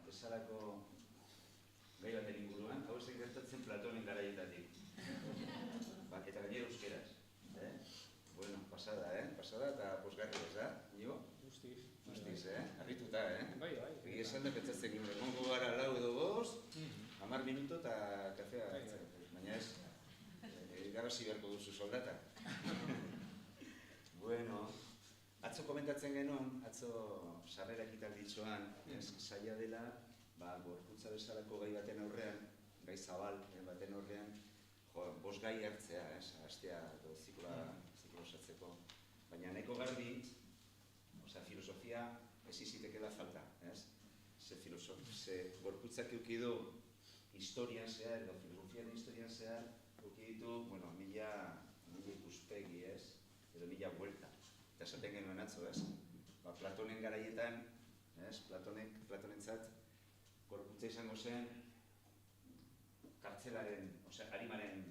bezalako gai baten inguruan, hau zen gertatzen Platonen garaietatik. Eta gainera euskeraz. Bueno, pasada, pasada eta posgarri ez da, Inigo? Guztiz. Guztiz, arrituta, Bai. Egi esan da pentsatzen ginen, egongo gara 4 edo 5, 10 minuto eta kafea. Baina ez, irabazi beharko duzu soldata. Bueno, atzo komentatzen genuen, atzo sarrera ekitalditxoan, zaila dela, gorputza bezalako gai baten aurrean, gai zabal baten aurrean, 5 gai hartzea, hastea edo zikloa osatzeko. Baina nahiko garbi, filosofia ez izitekela falta, ze gorputzak eukidu historian zehar, edo filosofiaren historian zehar, eukiditu, mila ikuspegi, edo 1000 buelta. Eta esaten genuen atzo, Platonen garaietan, Platonentzat, gorputza izango zen, kartzelaren, arimaren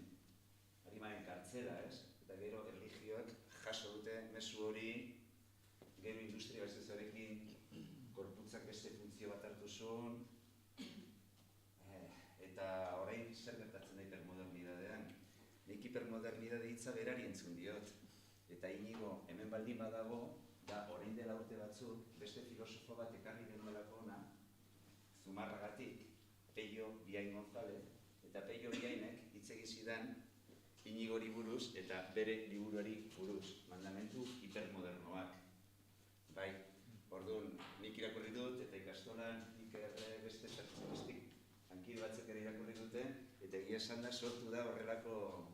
kartzela, eta gero erlijioak jaso dute mezu hori, gero industria bezezarekin gorputzak beste funtzio bat hartu zuen, eta orain zer gertatzen da hipermodernidadean. Nik hipermodernidade hitza berari entzun diot, eta Inigo hemen baldin badago, da orain dela urte batzuk, beste filosofo bat ekarri genuelako ona, Zumarragatik, Pello Biain González, eta Pello Biainek hitz egin zidan Inigori buruz eta bere liburuari buruz, mandamentu hipermodernoak. Bai, orduan, nik irakurri dut, eta ikastolan nik beste sartzik hankide batzuk ere irakurri dute, eta egia esan da sortu da horrelako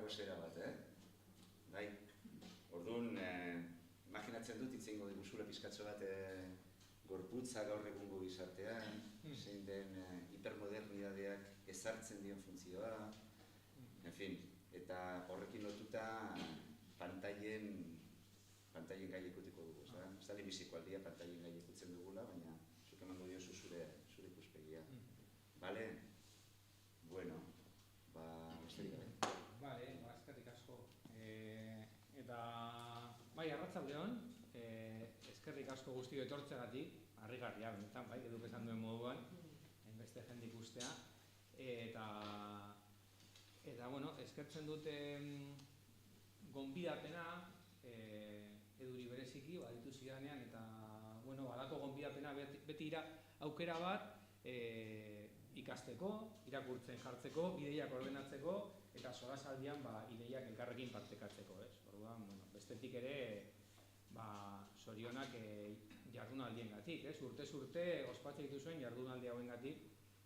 zera bat, Bai, orduan, imaginatzen dut itzengo diguzula pizkatxo bat gorputza gaur egungo gizartean, zein den hipermodernidadeak ezartzen dion funtzioa, en fin, eta horrekin lotuta pantailen gai ikutiko dugu, ez da libiziko aldia pantailen gai ikutzen dugula, baina zuk emango diozu zure ikuspegia. Bale? Bueno, besterik gabe. Bale, eskerrik asko. Eta, bai, arratsaldeon, eskerrik asko guztio etortzeagatik, harrigarria, benetan, bai, eduk esan duen moduan, beste jende ikustea, eta, bueno, eskertzen dute gonbidapena, eduri bereziki, baditu zidanean, eta, bueno, balako gonbidapena beti aukera bat, ikasteko, irakurtzen jartzeko, ideiak ordenatzeko, eta solasaldian ideiak elkarrekin partekatzeko, Orduan, bestetik ere, zorionak jardunaldiengatik, urte ospatzen dituzuen jardunaldi hauengatik,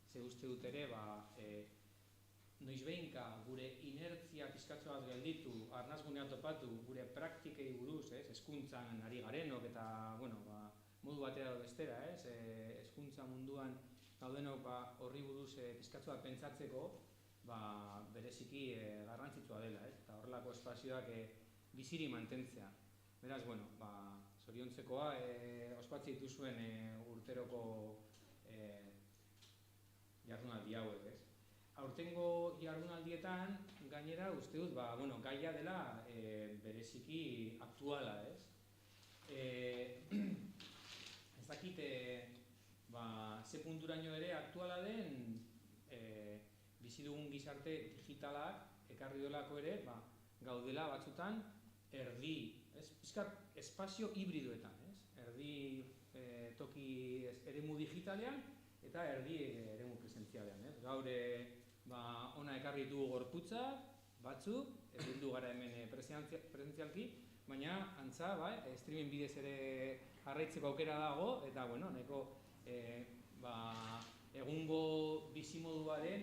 ze uste dut ere, noizbehinka gure inertzia pizkatxo bat gelditu, arnazgunean topatu, gure praktikei buruz, hezkuntzan ari garenok, eta, modu batera edo bestera, hezkuntza munduan gaudenok horri buruz pizkatxo bat pentsatzeko, bereziki garrantzitsua dela, eta horrelako espazioak biziri mantentzea. Beraz, zoriontzekoa ospatzen dituzuen urteroko jardunaldi hauek, Aurtengo jardunaldietan, gainera, uste dut, gaia dela bereziki aktuala, Ez dakit, ze punturaino ere aktuala den bizi dugun gizarte digitalak ekarri dolako ere, gaudela batzutan erdi, pizkat espazio hibridoetan, erdi toki eremu digitalean eta erdi eremu presentzialean. Gaur ona ekarri ditugu gorputza batzuk, bildu gara hemen presentzialki, baina antza, streaming bidez ere jarraitzeko aukera dago, eta nahiko egungo bizimoduaren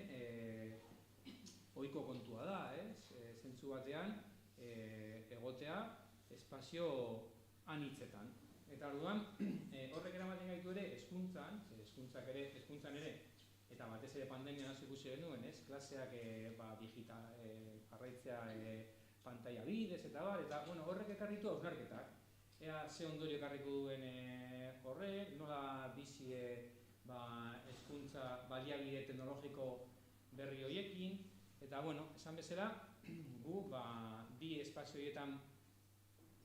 ohiko kontua da, zentzu batean egotea espazio anitzetan. Eta orduan, horrek eramaten gaitu ere hezkuntzan ere, eta batez ere pandemia hasi ikusi genuen, klaseak jarraitzea pantaila bidez eta horrek ekarritu hausnarketak. Ea ze ondorio ekarriko duen horrek, nola bizi hezkuntza baliabide teknologiko berri horiekin, eta esan bezala, gu bi espazio horietan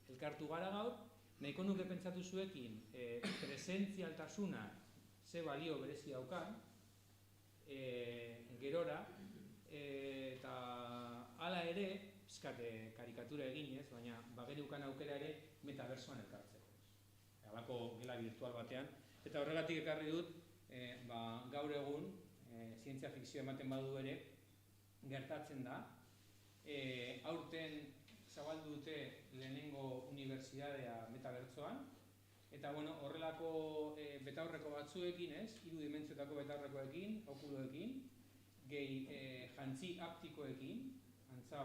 elkartu gara gaur, nahiko nuke pentsatu zuekin presentzialtasuna ze balio berezi daukan, gerora, eta hala ere, pizkate karikatura eginez, baina bageneukan aukera ere metabersoan elkartzeko. Halako gela virtual batean, eta horregatik ekarri dut, gaur egun, zientzia fikzioa ematen badu ere, gertatzen da, aurten zabaldu dute lehenengo unibertsitatea metabertsoan, eta horrelako betaurreko batzuekin, 3 dimentsiotako betaurrekoekin, okuloekin, gehi jantzi aptikoekin, antza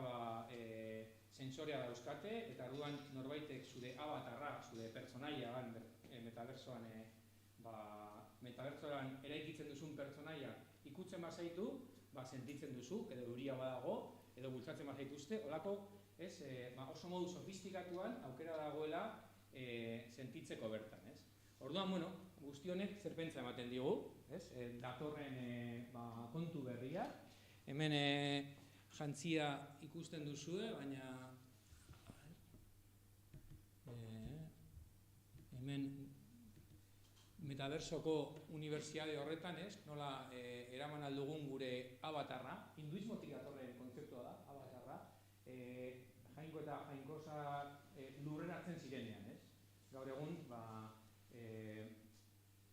sentsorea dauzkate, eta orduan norbaitek zure avatarra, zure pertsonaia metabertsoan, metabertsoan eraikitzen duzun pertsonaia ikutzen bazaitu, sentitzen duzu, edo euria badago, edo bultzatzen bazaituzte, holako oso modu sofistikatuan aukera dagoela sentitzeko bertan. Orduan, guzti honek zerpentsa ematen digu, datorren kontu berria. Hemen jantzia ikusten duzue, baina hemen metabersoko unibertsitate horretan, nola eraman aldugun gure avatarra, hinduismotik datorren kontzeptua da, avatarra, jainko eta jainkosa lurreratzen zirenean, gaur egun,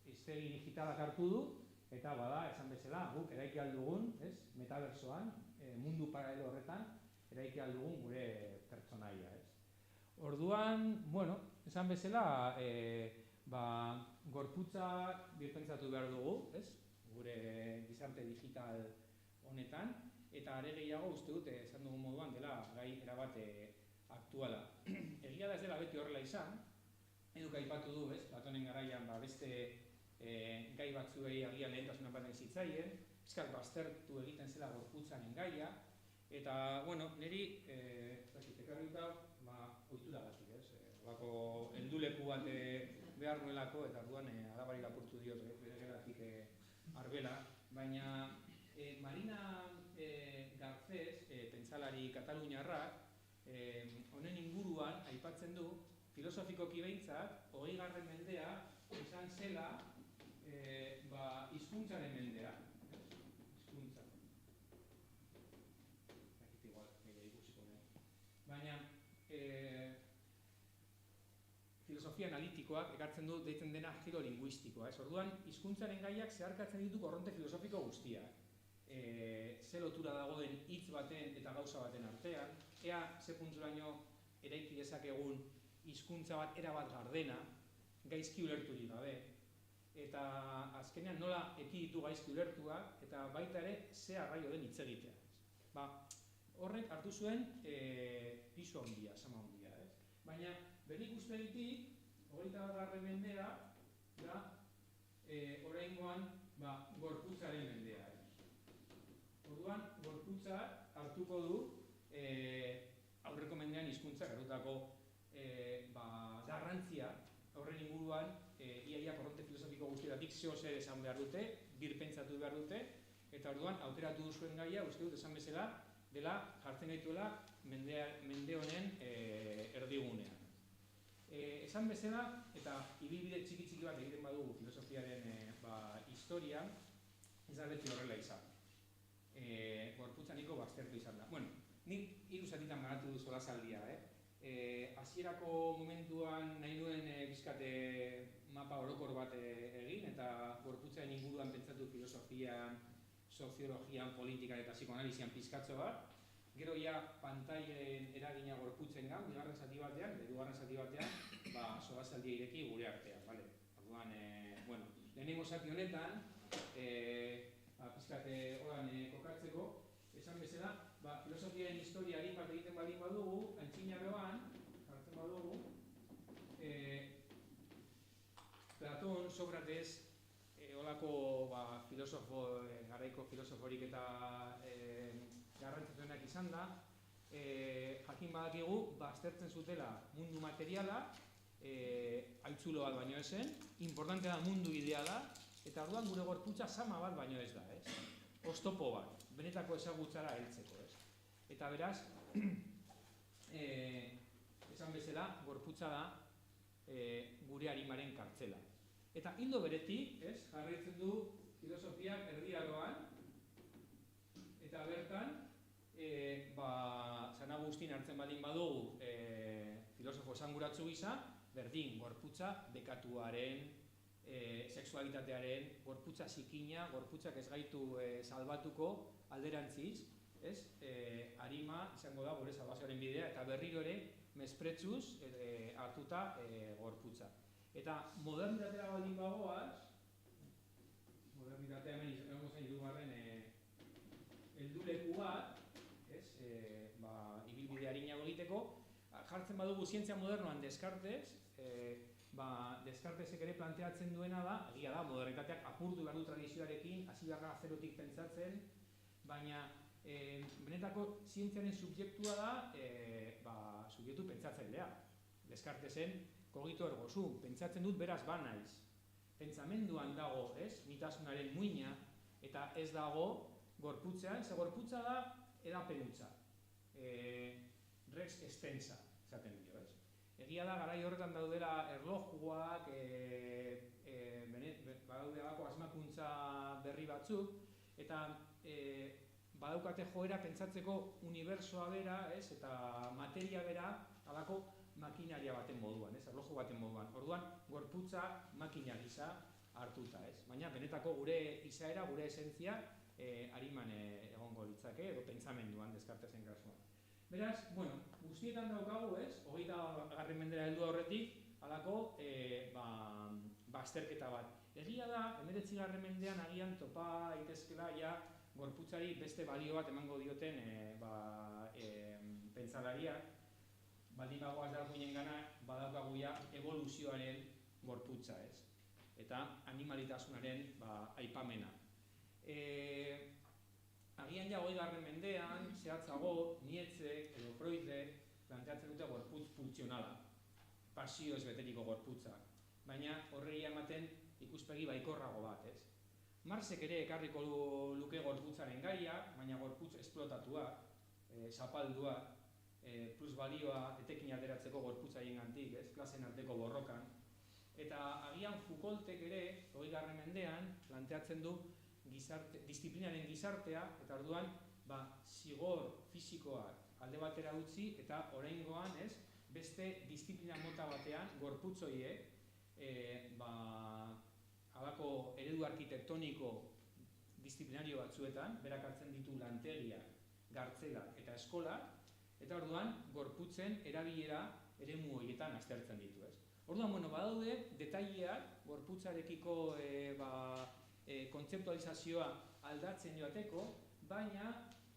hiztegi digitalak hartu du, eta esan bezala, guk eraiki aldugun, metabersoan, mundu paralelo horretan, eraiki aldugun gure pertsonaia, Orduan, esan bezala, gorputza birpentsatu behar dugu, gure gizarte digital honetan, eta are gehiago uste dute, esan dugun moduan, dela gai erabate aktuala. Egia da ez dela beti horrela izan, eduk aipatu du, Platonen garaian beste gai batzuei agian lehentasuna baten zitzaien, pizkat baztertu egiten zela gorputzaren gaia, eta, niri, ekarrita, ohituragatik, holako helduleku bat behar nuelako, eta orduan alabari lapurtu diot, bere geratik arbela, baina Marina Garcés, pentsalari kataluniarrak, honen inguruan aipatzen du, filosofikoki behintzat, 20. mendea izan zela hizkuntzaren mendea. Hizkuntza. Baina, filosofia analitikoak ekartzen du deitzen dena giro linguistikoa. Orduan, hizkuntzaren gaiak zeharkatzen ditu korronte filosofiko guztiak. Ze lotura dagoen hitz baten eta gauza baten artean, ea ze punturaino eraiki dezakegun hizkuntza bat erabat gardena, gaizki ulerturik gabe, eta azkenean nola ekiditu gaizki ulertuak, eta baita ere ze arraio den hitz egitea. Horrek hartu zuen pisu handia, sama handia. Baina, bere ikuspegitik, 21. mendea, da, oraingoan, gorputzaren mendea. Orduan, gorputzak hartuko du aurreko mendean hizkuntza garutako garrantzia horren inguruan iaia korronte filosofiko guztietatik zeo zer esan behar dute, birpentsatu behar dute, eta orduan aukeratu duzuen gaia, uste dut esan bezala, dela jartzen gaituela mende honen erdigunean. Esan bezala, eta ibilbide txiki bat egiten badugu filosofiaren historian, ez da beti horrela izan. Gorputza niko baztertu izan da. Nik 3 zatitan banatu du solasaldia. Hasierako momentuan nahi nuen bizkate mapa orokor bat egin, eta gorputzaren inguruan pentsatu filosofian, soziologian, politikan eta psikoanalizian pizkatzo bat. Gero ja pantailen eragina gorputzen gau, 2. zati batean, eta 2. zati batean, solasaldia ireki gure artean. Orduan, lehenengo zati honetan, pizkate horan kokatzeko, esan bezala, filosofiaren historiari bat egiten baldin badugu, antzinaroan, jartzen badugu, Platon, Sócrates, holako filosofo, garaiko filosoforik eta garrantzitsuenak izan da, jakin badakigu, aztertzen zutela mundu materiala, haitzulo bat baino ezen, importantea da mundu ideala, eta orduan gure gorputza sama bat baino ez da, oztopo bat, benetako ezagutzara heltzeko, Eta beraz, esan bezala, gorputza da gure arimaren kartzela. Eta hildo beretik, jarraitzen du filosofiak erdiaroan, eta bertan, San Agustin hartzen baldin badugu filosofo esanguratsu gisa, berdin, gorputza bekatuaren, sexualitatearen, gorputza zikina, gorputzak ez gaitu salbatuko alderantziz, arima izango da gure salbazioaren bidea, eta berriro ere mespretzuz hartuta gorputza. Eta modernitatera baldin bagoaz, modernitatea hemen izango zen hirugarren helduleku bat, ibilbide arinago egiteko, jartzen badugu zientzia modernoan Descartes, Descartesek ere planteatzen duena da, egia da, modernitateak apurtu behar du tradizioarekin, hasi behar da zerotik pentsatzen, baina benetako zientziaren subjektua da, subjektu pentsatzailea. Descartesen kogito ergo sum, pentsatzen dut beraz banaiz. Pentsamenduan dago, nitasunaren muina, eta ez dago gorputzean, ze gorputza da edapen hutsa. Rex extensa, esaten dio, Egia da, garai horretan daudela erlojuak, badaude alako asmakuntza berri batzuk, eta badaukate joera pentsatzeko unibersoa bera, eta materia bera, alako makinaria baten moduan, erloju baten moduan. Orduan, gorputza makina gisa hartuta, baina benetako gure izaera, gure esentzia, ariman egongo litzake, edo pentsamenduan Descartesen kasuan. Beraz, guztietan daukagu, 20. mendera heldu aurretik, halako azterketa bat. Egia da, 19. mendean agian topa itezkela gorputzari beste balio bat emango dioten pentsalariak, baldin bagoaz darwinen gana, badaukagu evoluzioaren gorputza, eta animalitasunaren aipamena. Agian 20. mendean, zehatzago, Nietzsche edo Freudek planteatzen dute gorputz pultsionala, pasio ez beteriko gorputza, baina horrei ematen ikuspegi baikorrago bat, Marxek ere ekarriko luke gorputzaren gaia, baina gorputz esplotatuak, zapalduak, plusbalioa etekin ateratzeko gorputzaiengandik, klasen arteko borrokan, eta agian Foucaultek ere, 20. mendean, planteatzen du disiplinaren gizartea, eta orduan zigor fisikoak alde batera utzi, eta oraingoan beste disiplina mota batean gorputz horiek halako eredu arkitektoniko disiplinario batzuetan, berak hartzen ditu lantegiak, gartzelak eta eskolak, eta orduan gorputzen erabilera eremu horietan aztertzen ditu. Orduan, badaude detaileak gorputzarekiko kontzeptualizazioa aldatzen joateko, baina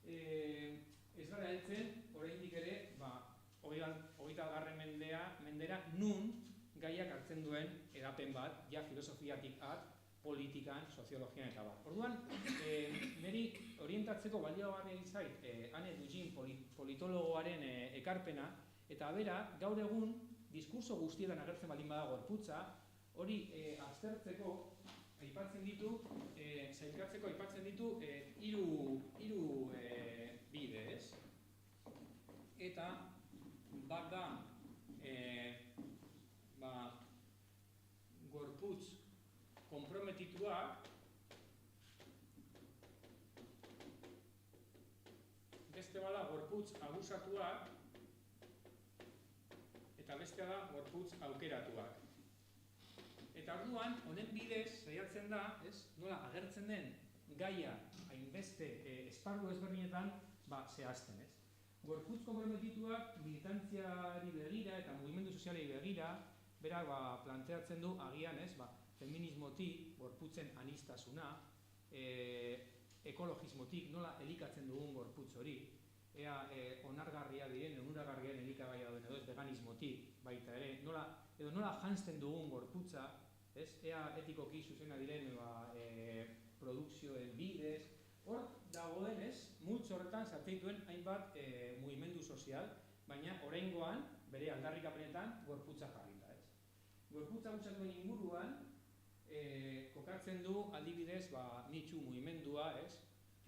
ez gara heltzen oraindik ere 20. mendera nun gaiak hartzen duen edapen bat, filosofiatik politikan, soziologian eta bat. Orduan, niri orientatzeko baliogarria zait Anne Dugin politologoaren ekarpena, eta bera, gaur egun, diskurso guztietan agertzen baldin bada gorputza, hori aztertzeko sailkatzeko aipatzen ditu hiru bide, Eta bat da gorputz konprometituak, beste bada gorputz abusatuak, eta bestea da gorputz aukeratuak. Eta orduan, honen bidez, saiatzen da, nola agertzen den gaia hainbeste esparru ezberdinetan zehazten. Gorputz konprometituak militantziari begira eta mugimendu sozialei begira, berak planteatzen du agian feminismotik, gorputzen aniztasuna, ekologismotik, nola elikatzen dugun gorputz hori, ea onargarria diren, onuragarriaren elikagaia dauden edo veganismotik baita ere, nola janzten dugun gorputza, ea etikoki zuzena diren produkzioen bidez, hor dagoen multzo horretan sartzen hainbat mugimendu sozial, baina oraingoan bere aldarrikapenetan gorputza jarrita. Gorputza abusatuen inguruan kokatzen du adibidez Me Too mugimendua,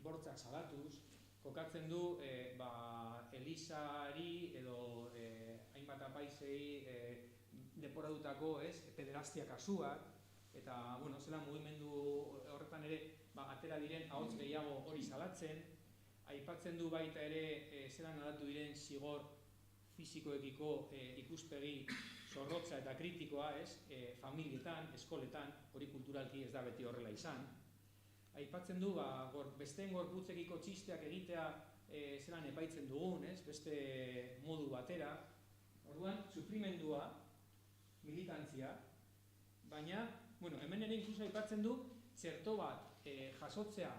bortzak salatuz, kokatzen du Elisari edo hainbat apaizei leporatutako pederastia kasuak, eta zela mugimendu horretan ere atera diren ahots gehiago hori salatzen, aipatzen du baita ere zelan aldatu diren zigor fisikoekiko ikuspegi zorrotza eta kritikoa, familietan, eskoletan, hori kulturalki ez da beti horrela izan. Aipatzen du besteen gorputzekiko txisteak egitea zelan epaitzen dugun, beste modu batera. Orduan, sufrimendua, militantzia, baina, hemen ere inkluso aipatzen du txerto bat jasotzea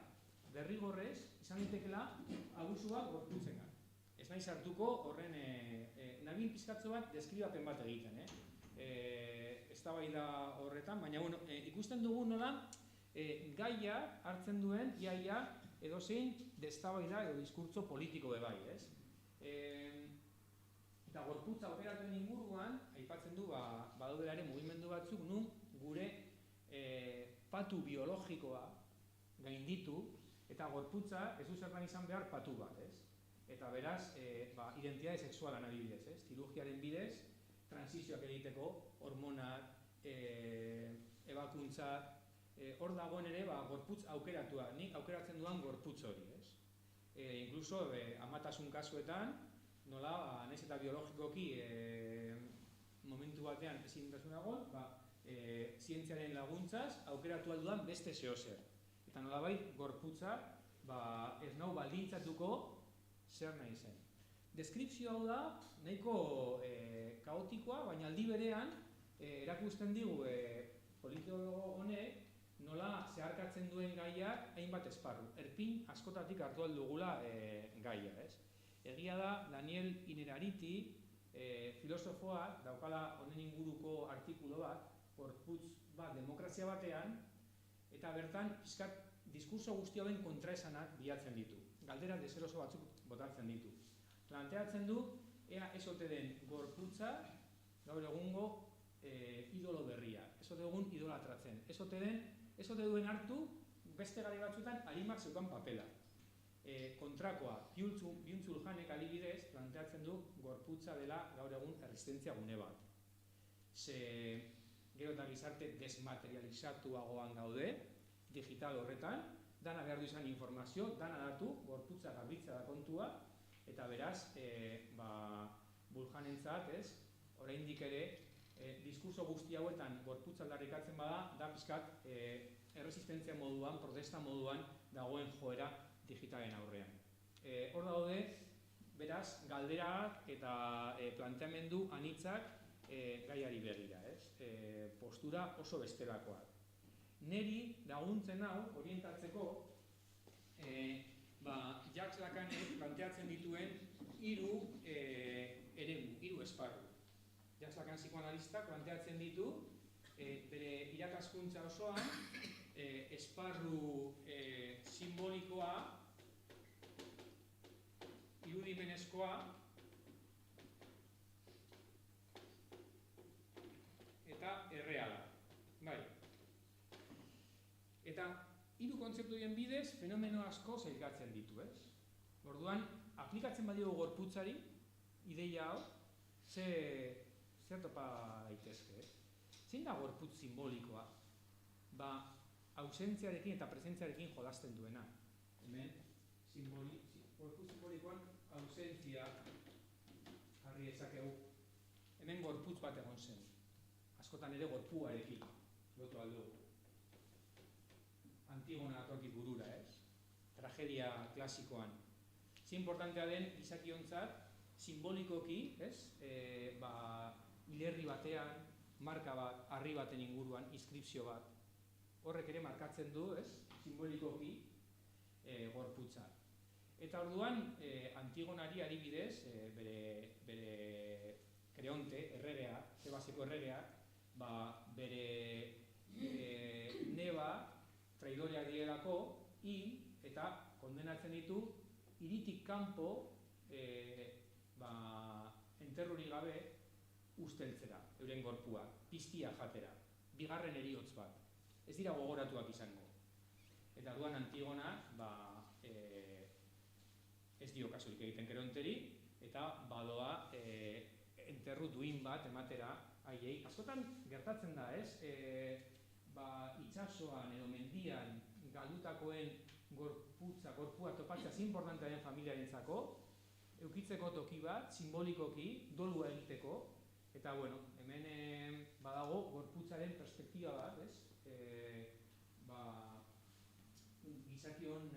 derrigorrez izan daitekeela abusua gorputzengan. Ez nahi sartuko horren nabil pizkatzo bat deskribapen bat egiten, eztabaida horretan, baina ikusten dugu nola gaia hartzen duen iaia edozein eztabaida edo diskurtso politiko bai, eta gorputza operatuen inguruan aipatzen du badaudela ere mugimendu batzuk nun gure patu biologikoa gainditu eta gorputza ez du zertan izan behar patu bat, eta beraz identitate sexualan adibidez, zirugiaren bidez transizioak egiteko hormonak, ebakuntzak, hor dagoen ere gorputz aukeratua, nik aukeratzen duan gorputz hori, inkluso amatasun kasuetan nola, nahiz eta biologikoki momentu batean ezintasunago, zientziaren laguntzaz aukeratu alduan beste zehozer. Eta nolabait gorputza ez nau baldintzatuko zer nahi zen. Deskripzio hau da nahiko kaotikoa, baina aldi berean erakusten digu politologo honek nola zeharkatzen duen gaiak hainbat esparru. Erpin askotatik hartu aldugula gaia, Egia da, Daniel Innerarity, filosofoak, daukala honen inguruko artikulu bat, gorputz bat demokrazia batean, eta bertan pixkat diskurso guzti hauen kontraesanak bilatzen ditu. Galdera deseroso batzuk botatzen ditu. Planteatzen du, ea ez ote den gorputza, gaur egungo idolo berria, ez ote dugun idolatratzen, ez ote duen hartu beste gari batzuetan arimak zeukan papela. Kontrakoa, Byung-Chul Hanek adibidez planteatzen du gorputza dela gaur egun erresistentzia gune bat. Gero eta gizarte desmaterializatuagoan gaude, digital horretan, dana behar du izan informazio, dana datu, gorputza garbitza da kontua, eta beraz, Bulhanentzat, oraindik ere, diskurso guzti hauetan gorputza aldarrikatzen bada, da pixkat erresistentzia moduan, protesta moduan dagoen joera digitalen aurrean. Hor daude, beraz, galderak eta planteamendu anitzak gaiari begira, postura oso bestelakoak. Neri laguntzen hau, orientatzeko, Jacques Lacanek planteatzen dituen hiru esparru. Jacques Lacan psikoanalista planteatzen ditu bere irakaskuntza osoan esparru simbolikoa, irudimenezkoa eta erreala. Eta hiru kontzeptu horien bidez fenomeno asko sailkatzen ditu, Orduan, aplikatzen badiogu gorputzari, ideia hau, zer topa daitezke, zein da gorputz simbolikoa? Ausentziarekin eta presentziarekin jolasten duena. Hemen, gorputz simbolikoan ausentzia jarri ezakegu. Hemen gorputz bat egon zen. Askotan ere gorpuarekin lotu aldugu. Antigona atorkit burura, tragedia klasikoan. Ze importantea den gizakiontzat, simbolikoki, hilerri batean, marka bat, harri baten inguruan, inskripzio bat. Horrek ere markatzen du, simbolikoki gorputza. Eta orduan, Antigonari adibidez, bere Kreonte, erregea, Tebaseko erregea, bere neba, traidoreak direlako, eta kondenatzen ditu, hiritik kanpo, enterrurik gabe, usteltzera, euren gorpua, piztia jatera, bigarren heriotz bat. Ez dira gogoratuak izango. Eta orduan Antigona ez dio kasurik egiten Kreonteri, eta badoa enterru duin bat ematera haiei. Askotan gertatzen da, itsasoan edo mendian galdutakoen gorpua topatzea importantea den familiarentzako, eukitzeko toki bat, simbolikoki, dolua egiteko, eta, bueno, hemen badago gorputzaren perspektiba bat, ez? Gizakion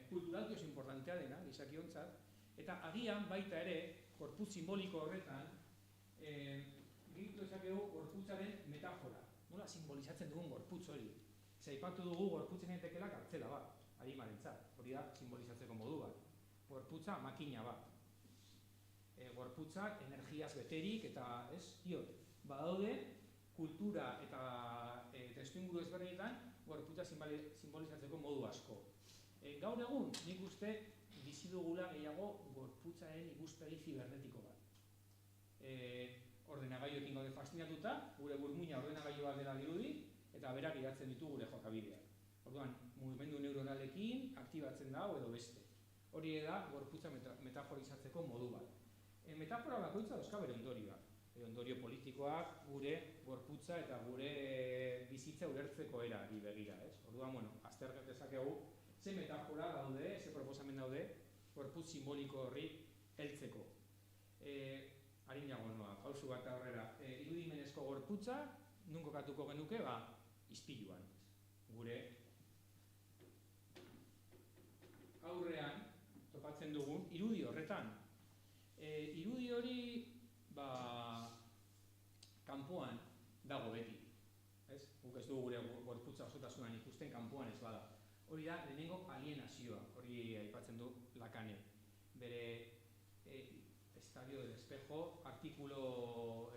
kulturalki oso importantea dena, gizakiontzat, eta agian baita ere, gorputz simboliko horretan, gehitu ezakegu gorputzaren metafora. Nola simbolizatzen dugun gorputz hori? Zaipatu dugu gorputzen entekela kartzela bat, arimarentzat, hori da simbolizatzeko modu bat. Gorputza makina bat. Gorputzak energiaz beterik eta badaude kultura eta testuinguru ezberdinetan gorputza simbolizatzeko modu asko. Gaur egun nik uste bizi dugula gehiago gorputzaren ikuspegi zibernetiko bat. Ordenagailuekin gaude faszinatuta, gure burmuina ordenagailu bat dela dirudi eta berak idatzen ditu gure jokabideak. Orduan, mugimendu neuronalekin aktibatzen dago edo beste. Hori da gorputza metaforizatzeko modu bat. Metafora bakoitza dauzka bere ondorioak. Ondorio politikoak gure gorputza eta gure bizitza ulertzeko erari begira, ez? Orduan, aztertu dezakegu ze metafora daude, ze proposamen daude gorputz simboliko horri heltzeko. Arinago noa, pausu bat aurrera. Irudimenezko gorputza, nun kokatuko genuke, ispiluan. Gure aurrean topatzen dugun irudi horretan. Irudi hori kanpoan dago beti. Guk ez dugu gure gorputza osotasunan ikusten kanpoan ez bada. Hori da lehenengo alienazioa, hori aipatzen du Lacane. Bere estadio del espejo, artikulo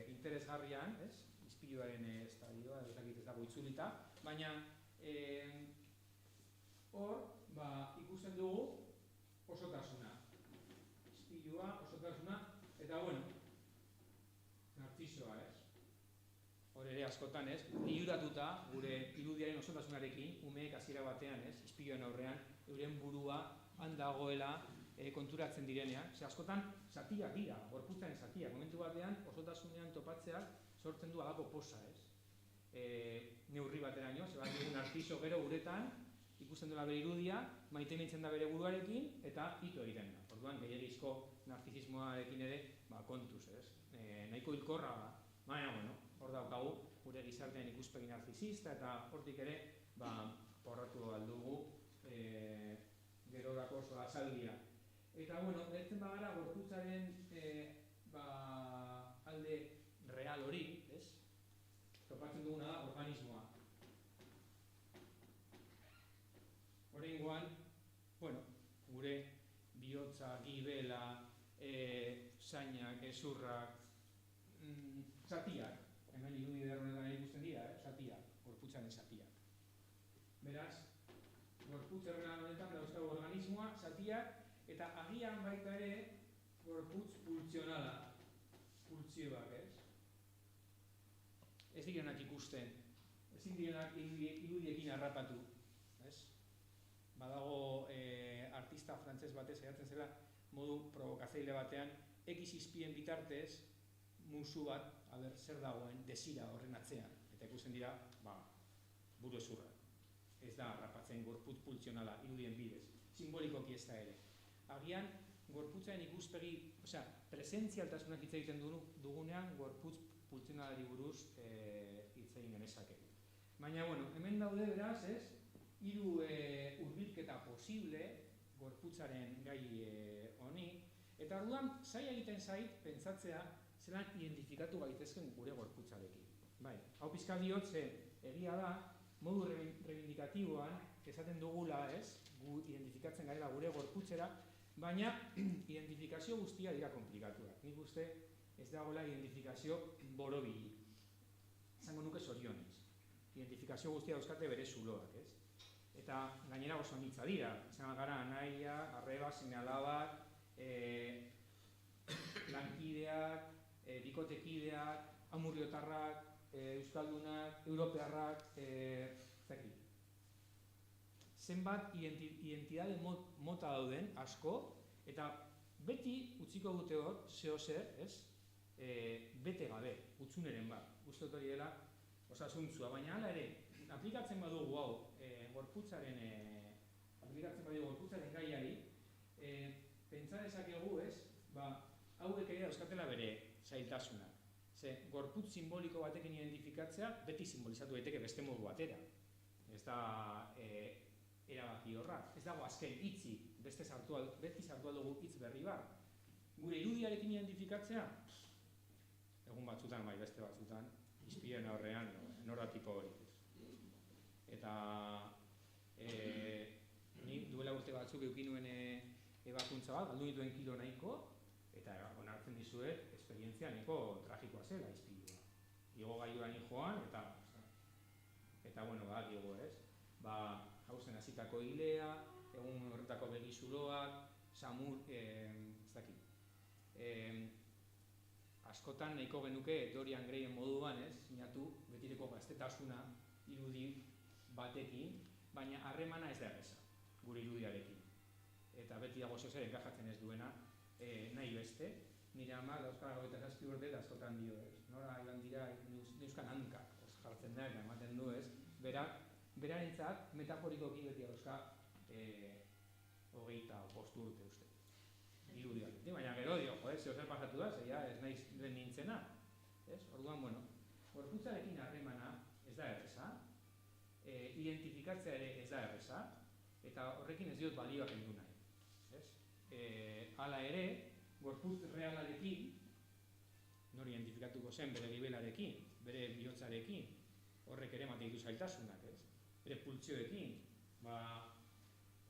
interesgarrian, ispiluaren estadioa, ez dago itzulita, baina hor ikusten dugu osotasuna. Ispilua, osotasuna, eta narzisoa, hor ere askotan, liluratuta gure irudiaren osotasunarekin, umeek hasiera batean, ispiluen aurrean, euren burua handagoela konturatzen direnean. Askotan, zatiak dira, gorputzaren zatiak. Momentu batean, osotasunean topatzeak sortzen du alako posa, neurri bateraino, bat dugu narziso gero uretan, ikusten duela bere irudia, maite mintzen da bere buruarekin, eta ito egiten da. Orduan, gehiagizko narzisismoarekin ere, kontuz, nahiko hilkorra, baina, hor daukagu, gure gizartean ikuspegi narzisista, eta hortik ere, porratu aldugu, gerorako oso azaldia. Eta, bertzen bagara, gorputzaren alde real hori, topatzen duguna da organismoa. Horrengoan, gure bihotza, gibela, zainak, ezurrak, zatiak, hemen irudi derronetan ikusten dira, zatiak, gorputzaren zatiak. Beraz, gorputz erreal honetan dauzkagu organismoa, zatiak, eta agian baita ere gorputz pultsionala, pultsioak, ez direnak ikusten, ezin direnak irudiekin harrapatu. Badago artista frantzes batez saiatzen zela modu provokatzaile batean X izpien bitartez musu bat, zer dagoen, desira horren atzean. Eta ikusten dira, buru ezurra. Ez da harrapatzen gorputz pultsionala irudien bidez, simbolikoki ez da ere. Agian, gorputzaren ikuspegi, presentzialtasunak hitz egiten dugunean, gorputz pultsionalari buruz hitz egin genezake. Baina, hemen daude beraz, hiru hurbilketa posible gorputzaren gai honi, eta orduan zaila egiten zait pentsatzea zelan identifikatu gaitezken gure gorputzarekin. Hau pizka diot ze egia da, modu reivindikatiboan esaten dugula, gu identifikatzen garela gure gorputzera, baina identifikazio guztia dira komplikatuak. Nik uste ez dagoela identifikazio borobilik. Zango nuke zorionez. Identifikazio guztia dauzkate bere zuloak, eta gainera oso anitza dira. Izan gara anaia, arreba, seme-alabak, lankideak, bikotekideak, amurriotarrak, euskaldunak, europearrak, zenbat identitate mota dauden asko, eta beti utziko dute hor, zeo zer, bete gabe, utxuneren bat. Uste hori dela osasuntzua, baina hala ere, aplikatzen badugu hau, gorputzaren gaiari, pentsa dezakegu, hauek ere dauzkatela bere zailtasuna. Ze, gorputz simboliko batekin identifikatzea beti simbolizatu daiteke beste modu batera. Ez da erabaki horra. Ez dago azken hitzi, beti sartu dugu hitz berri bat. Gure irudiarekin identifikatzea, egun batzutan, beste batzutan, izpien aurrean norratiko hori. Eta ni duela urte batzuk eukin nuen ebakuntza bat, galdu dituen kilo nahiko, eta onartzen dizuet, esperientzia nahiko tragikoa zela izpilua. Igo gailuan joan, eta bueno, diego ez. Hauzen hasitako hilea, egun horretako begizuloak, samur, ez dakit. Askotan nahiko genuke Dorian Grayen moduan, sinatu betireko gaztetasuna irudi batekin, baina harremana ez da erreza, gure irudiarekin. Eta beti dago zeozer enkajatzen ez duena, nahi beste, nire ama, dauzkara 27 urte, eta askotan dio ez. Nora iban dira, neuzkan hankak jartzen da, eta ematen du ez. Berarentzat, metaforikoki beti dauzka 25 urte uste. Irudiak. Baina gero dio, zeozer pasatu da, zeia ez naiz duen nintzena. Orduan, gorputzarekin harremana ez da erreza, identifikatzea ere ez da erreza, eta horrekin ez diot balioak endu nahi. Hala ere, gorputz realarekin, nori identifikatuko zen bere gibelarekin, bere bihotzarekin, horrek ere ematen ditu zailtasunak, bere pultsioekin,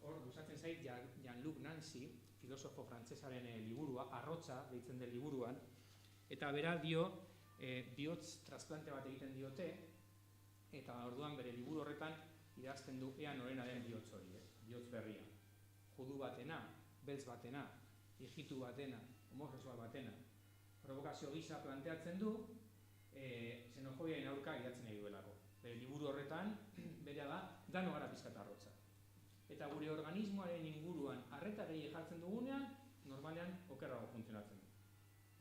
hor gustatzen zait Jean-Luc Nancy, filosofo frantsesaren liburua, Arrotza deitzen den liburuan, eta bera dio, bihotz trasplante bat egiten diote, eta orduan bere liburu horretan idazten du ea norena den bihotz hori, bihotz berria. Judu batena, beltz batena, hijitu batena, homosexual batena. Provokazio gisa planteatzen du, xenofobiaren aurka idatzen nahi duelako. Bere liburu horretan, bera da, dano gara pizkat arrotza. Eta gure organismoaren inguruan arreta gehi jartzen dugunean, normalean okerrago funtzionatzen du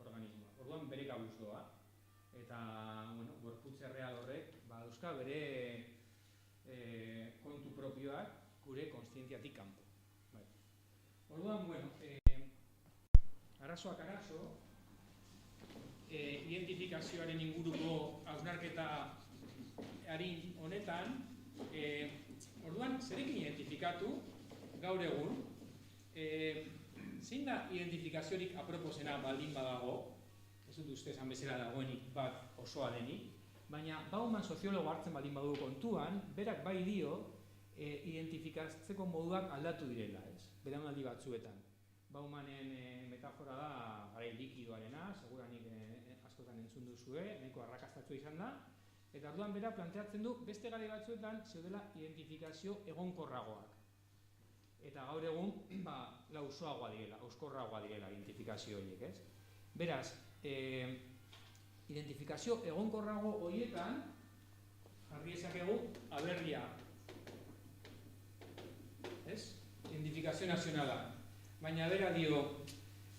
organismoa. Orduan bere gabuz doa. Eta, gorputze real horrek, dauzka bere kontu propioak gure konstientziatik kanpo. Orduan, arazoak arazo, identifikazioaren inguruko hausnarketa arin honetan, orduan, zerekin identifikatu, gaur egun, zein da identifikaziorik aproposena baldin badago, ez dut uste esan bezala dagoenik bat osoa denik, baina Bauman soziologo hartzen baldin badu kontuan, berak bai dio identifikatzeko moduak aldatu direla, belaunaldi batzuetan. Baumanen metafora da garai likidoarena, seguranik askotan entzun duzue, nahiko arrakastatsua izan da, eta orduan bera planteatzen du beste garai batzuetan zeudela identifikazio egonkorragoak. Eta gaur egun, lausoagoa direla, euskorragoa direla identifikazio horiek, ez? Beraz, identifikazio egonkorrago horietan jarri ezakegu aberria, ez? Identifikazio nazionala. Baina bera dio,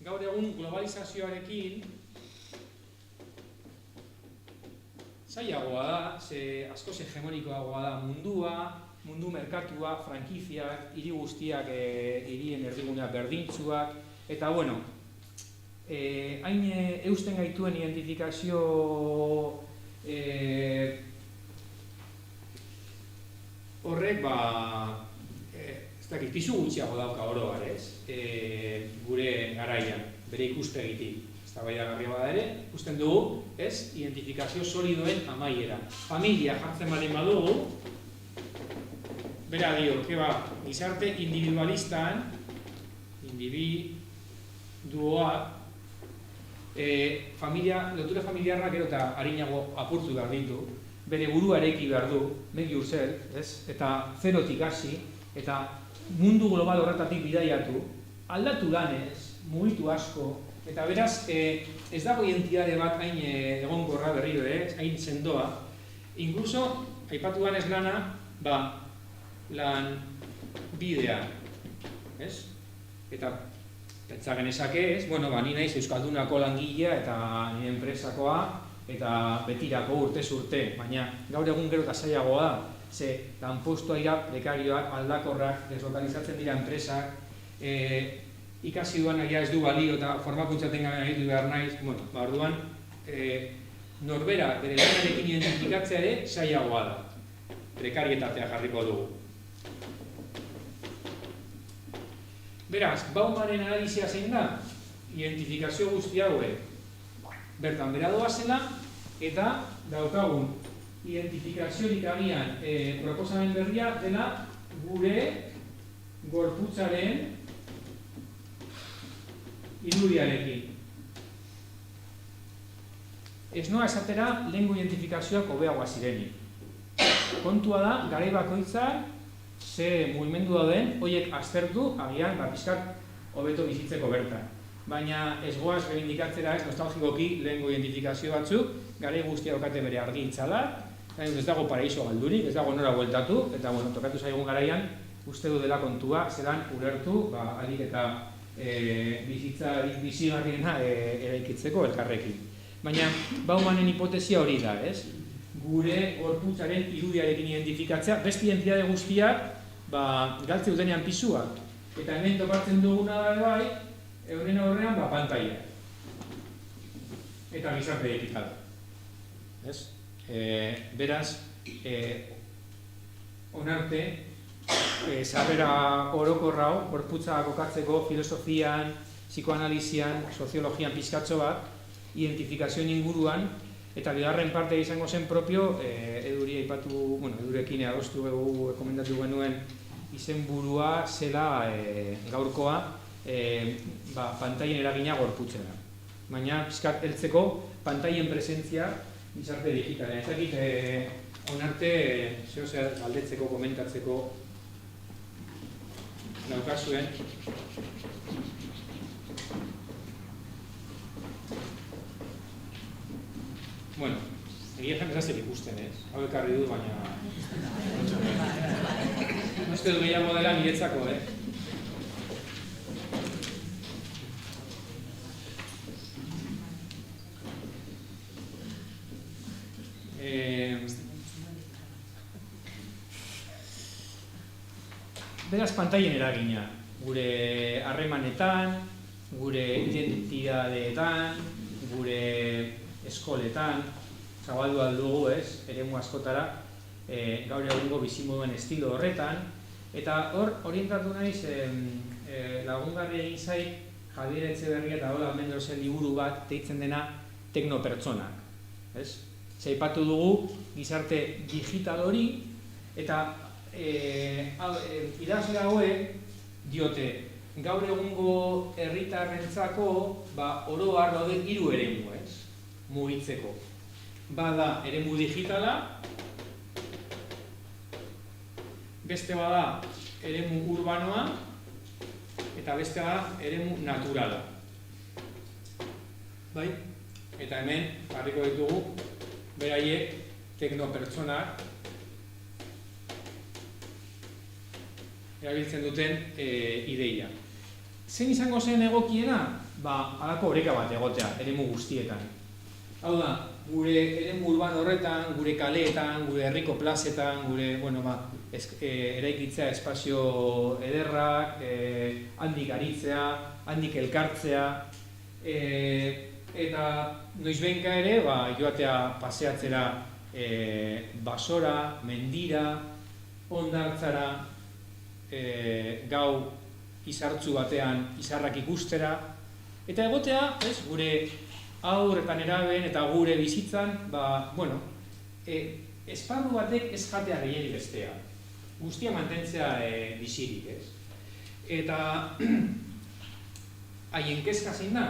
gaur egun globalizazioarekin zailagoa da, askoz hegemonikoagoa da mundua, mundu merkatua, frankiziak, hiri guztiak hirien erdiguneak berdintsuak, eta hain eusten gaituen identifikazio horrek, ez dakit, pisu gutxiago dauka oro garez, gure garaian, bere ikuspegitik. Eztabaidagarria bada ere, ikusten dugu, identifikazio solidoen amaiera. Familia jartzen baldin badugu, bera dio, gizarte individualistan, individuoa, lotura familiarrak gero eta harinago apurtu behar ditu, bere buruareki behar du, make yourself, eta zerotik hasi, eta mundu global horretatik bidaiatu, aldatu lanez, mugitu asko, eta beraz, ez dago identitate bat hain egonkorra berriro, hain sendoa. Inkluso, aipatu ganez lana, lan bidea, eta pentsa genezake ez, ni naiz Euskaldunako langilea eta nire enpresakoa, eta betirako urtez urte, baina gaur egun gero eta zailagoa da, ze lanpostua dira prekarioak, aldakorrak, deslokalizatzen dira enpresak, ikasi duan nahi ez du balio eta formakuntzaten gara nahi du behar naiz, orduan, norbera bere lanarekin identifikatzea ere zailagoa da, prekarietatea jarriko dugu. Beraz, Baumanen analizia zein da, identifikazio guzti hauek bertan bera doazela, eta daukagun identifikaziorik agian proposamen berria dela gure gorputzaren irudiarekin. Ez noa esatera lehengo identifikazioak hobeagoa zirenik. Kontua da, garai bakoitzak ze mugimendu dauden, horiek aztertu, agian, pizkat hobeto bizitzeko bertan. Baina ez goaz rebindikatzera ez nostalgikoki lehengo identifikazio batzuk, garai guztia daukate bere argi itzalak, ez dago paraiso galdurik, ez dago nora bueltatu, eta tokatu zaigun garaian, uste du dela kontua, zelan ulertu, alik eta bizitza bizigarriena eraikitzeko elkarrekin. Baina Baumanen hipotesia hori da, ez? Gure gorputzaren irudiarekin identifikatzea, beste identitate guztiak galtze dutenean pisua. Eta hemen topatzen duguna da bai, euren aurrean pantaila. Eta gizarte digital. Beraz, onarte, sarrera orokorra hau, gorputza kokatzeko filosofian, psikoanalizian, soziologian pizkatxo bat, identifikazioen inguruan, eta bigarren parte izango zen propio, eduri aipatu, edurekin adostu komendatu genuen izenburua zela gaurkoa, pantailen eragina gorputzena. Baina, pizkat heltzeko, pantailen presentzia gizarte digitalean. Ez dakit, onarte, zer galdetzeko, komentatzeko daukazuen. Bueno, egia zen ez zer ikusten, ez? Hau ekarri du, baina... Uste du gehiago dela niretzako, Beraz, pantailen eragina, gure harremanetan, gure identitateetan, gure eskoletan, zabaldu aldugu, eremu askotara, gaur egungo bizimoduen estilo horretan, eta hor orientatu naiz lagungarri egin zait Javier Etxeberria eta Ola Mendozen liburu bat deitzen dena teknopertsonak. Zaipatu dugu gizarte digital hori, eta idazle hauek diote gaur egungo herritarrentzako oro har daude 3 eremu, mugitzeko. Bada eremu digitala, beste bada eremu urbanoa, eta beste bada eremu naturala. Bai? Eta hemen jarriko ditugu beraiek teknopertsonak erabiltzen duten ideia. Zein izango zen egokiena? Halako oreka bat egotea, eremu guztietan. Hau da, gure eremu urbano horretan, gure kaleetan, gure herriko plazetan, gure, eraikitzea espazio ederrak, handik aritzea, handik elkartzea, eta noizbenka ere, joatea paseatzera basora, mendira, hondartzara, gau izartzu batean izarrak ikustera, eta egotea, gure haur eta nerabeen eta gure bizitzan, esparru batek ez jatea gehiago bestea. Guztia mantentzea bizirik, Eta haien kezka zein da,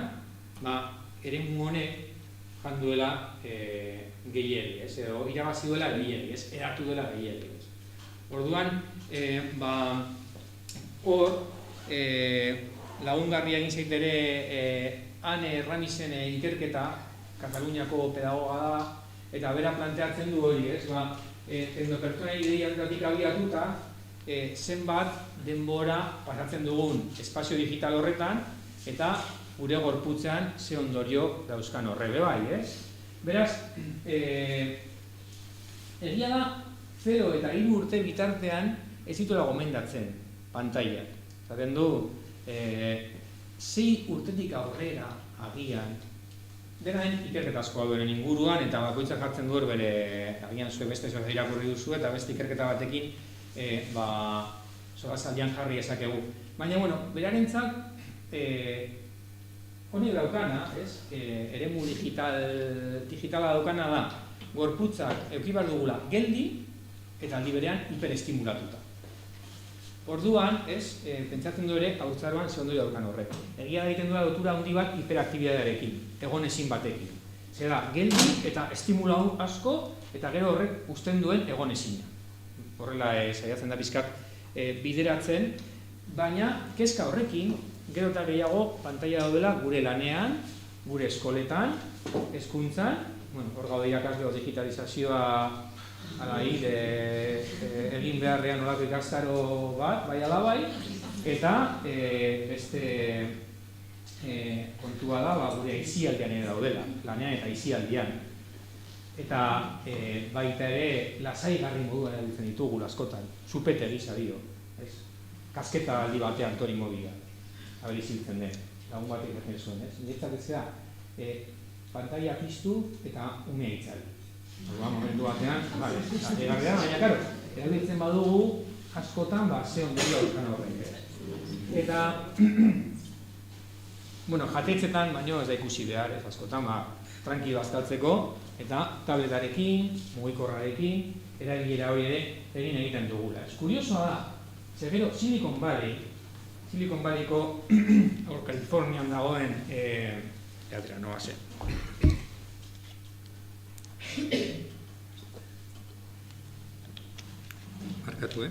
eremu honek janduela gehiago, edo irabazi duela gehiago, eratu dela gehiago. Orduan, hor, lagungarria egin zaitere Ane Erramizen ikerketa, Kataluniako pedagoga da, eta bera planteatzen du hori, teknopertsona ideiatik abiatuta, zenbat denbora pasatzen dugun espazio digital horretan, eta gure gorputzean ze ondorio dauzkan horrebe bai, Beraz, egia da, 0 eta 3 urte bitartean ez dituela gomendatzen pantailak. Zaten du, 6 urtetik aurrera agian, denaen ikerketa asko duenen inguruan, eta bakoitzak jartzen duer bere, agian zuen beste zoaz irakurri duzu, eta beste ikerketa batekin, solasaldian jarri ezakegu. Baina, bueno, berarentzat, honek daukana, eremu digitala daukana da, gorputzak eukibar dugula geldi, eta aldi berean hiperestimulatuta. Orduan, pentsatzen du ere, haurtzaroan ze ondorio daukan horrek. Egia egiten duela lotura handi bat hiperaktibidadearekin, egon ezin batekin. Zer da, geldi eta estimulau asko, eta gero horrek uzten duen egon ezina. Horrela saiatzen da pizkat bideratzen, baina kezka horrekin, gero eta gehiago pantaila daudela gure lanean, gure eskoletan, hezkuntzan, hor gaude irakasle digitalizazioa egin beharrean olako ikastaro bat, bai ala bai, eta beste kontua da, gure aizialdean ere daudela, lanean eta aizialdean. Eta baita ere lasaigarri moduan erabiltzen ditugu askotan, supete gisa dio. Kasketa aldi batean tori mobila, abeliziltzen den, lagun batek egin zuen. Niretzat ez da, pantaila piztu eta umea itzali. Momentu batean, egarrean, baina karo, erabiltzen badugu askotan, ze ondorio dauzkan horrek. Eta, jatetzetan baino ez da ikusi behar, askotan, tranquilo azkaltzeko, eta tabletarekin, mugikorrarekin, erabilera hori ere egiten dugula. Kuriosoa da, zer gero Silicon Valleyko, hor Kalifornian dagoen, teatrea, no zen. Markatu,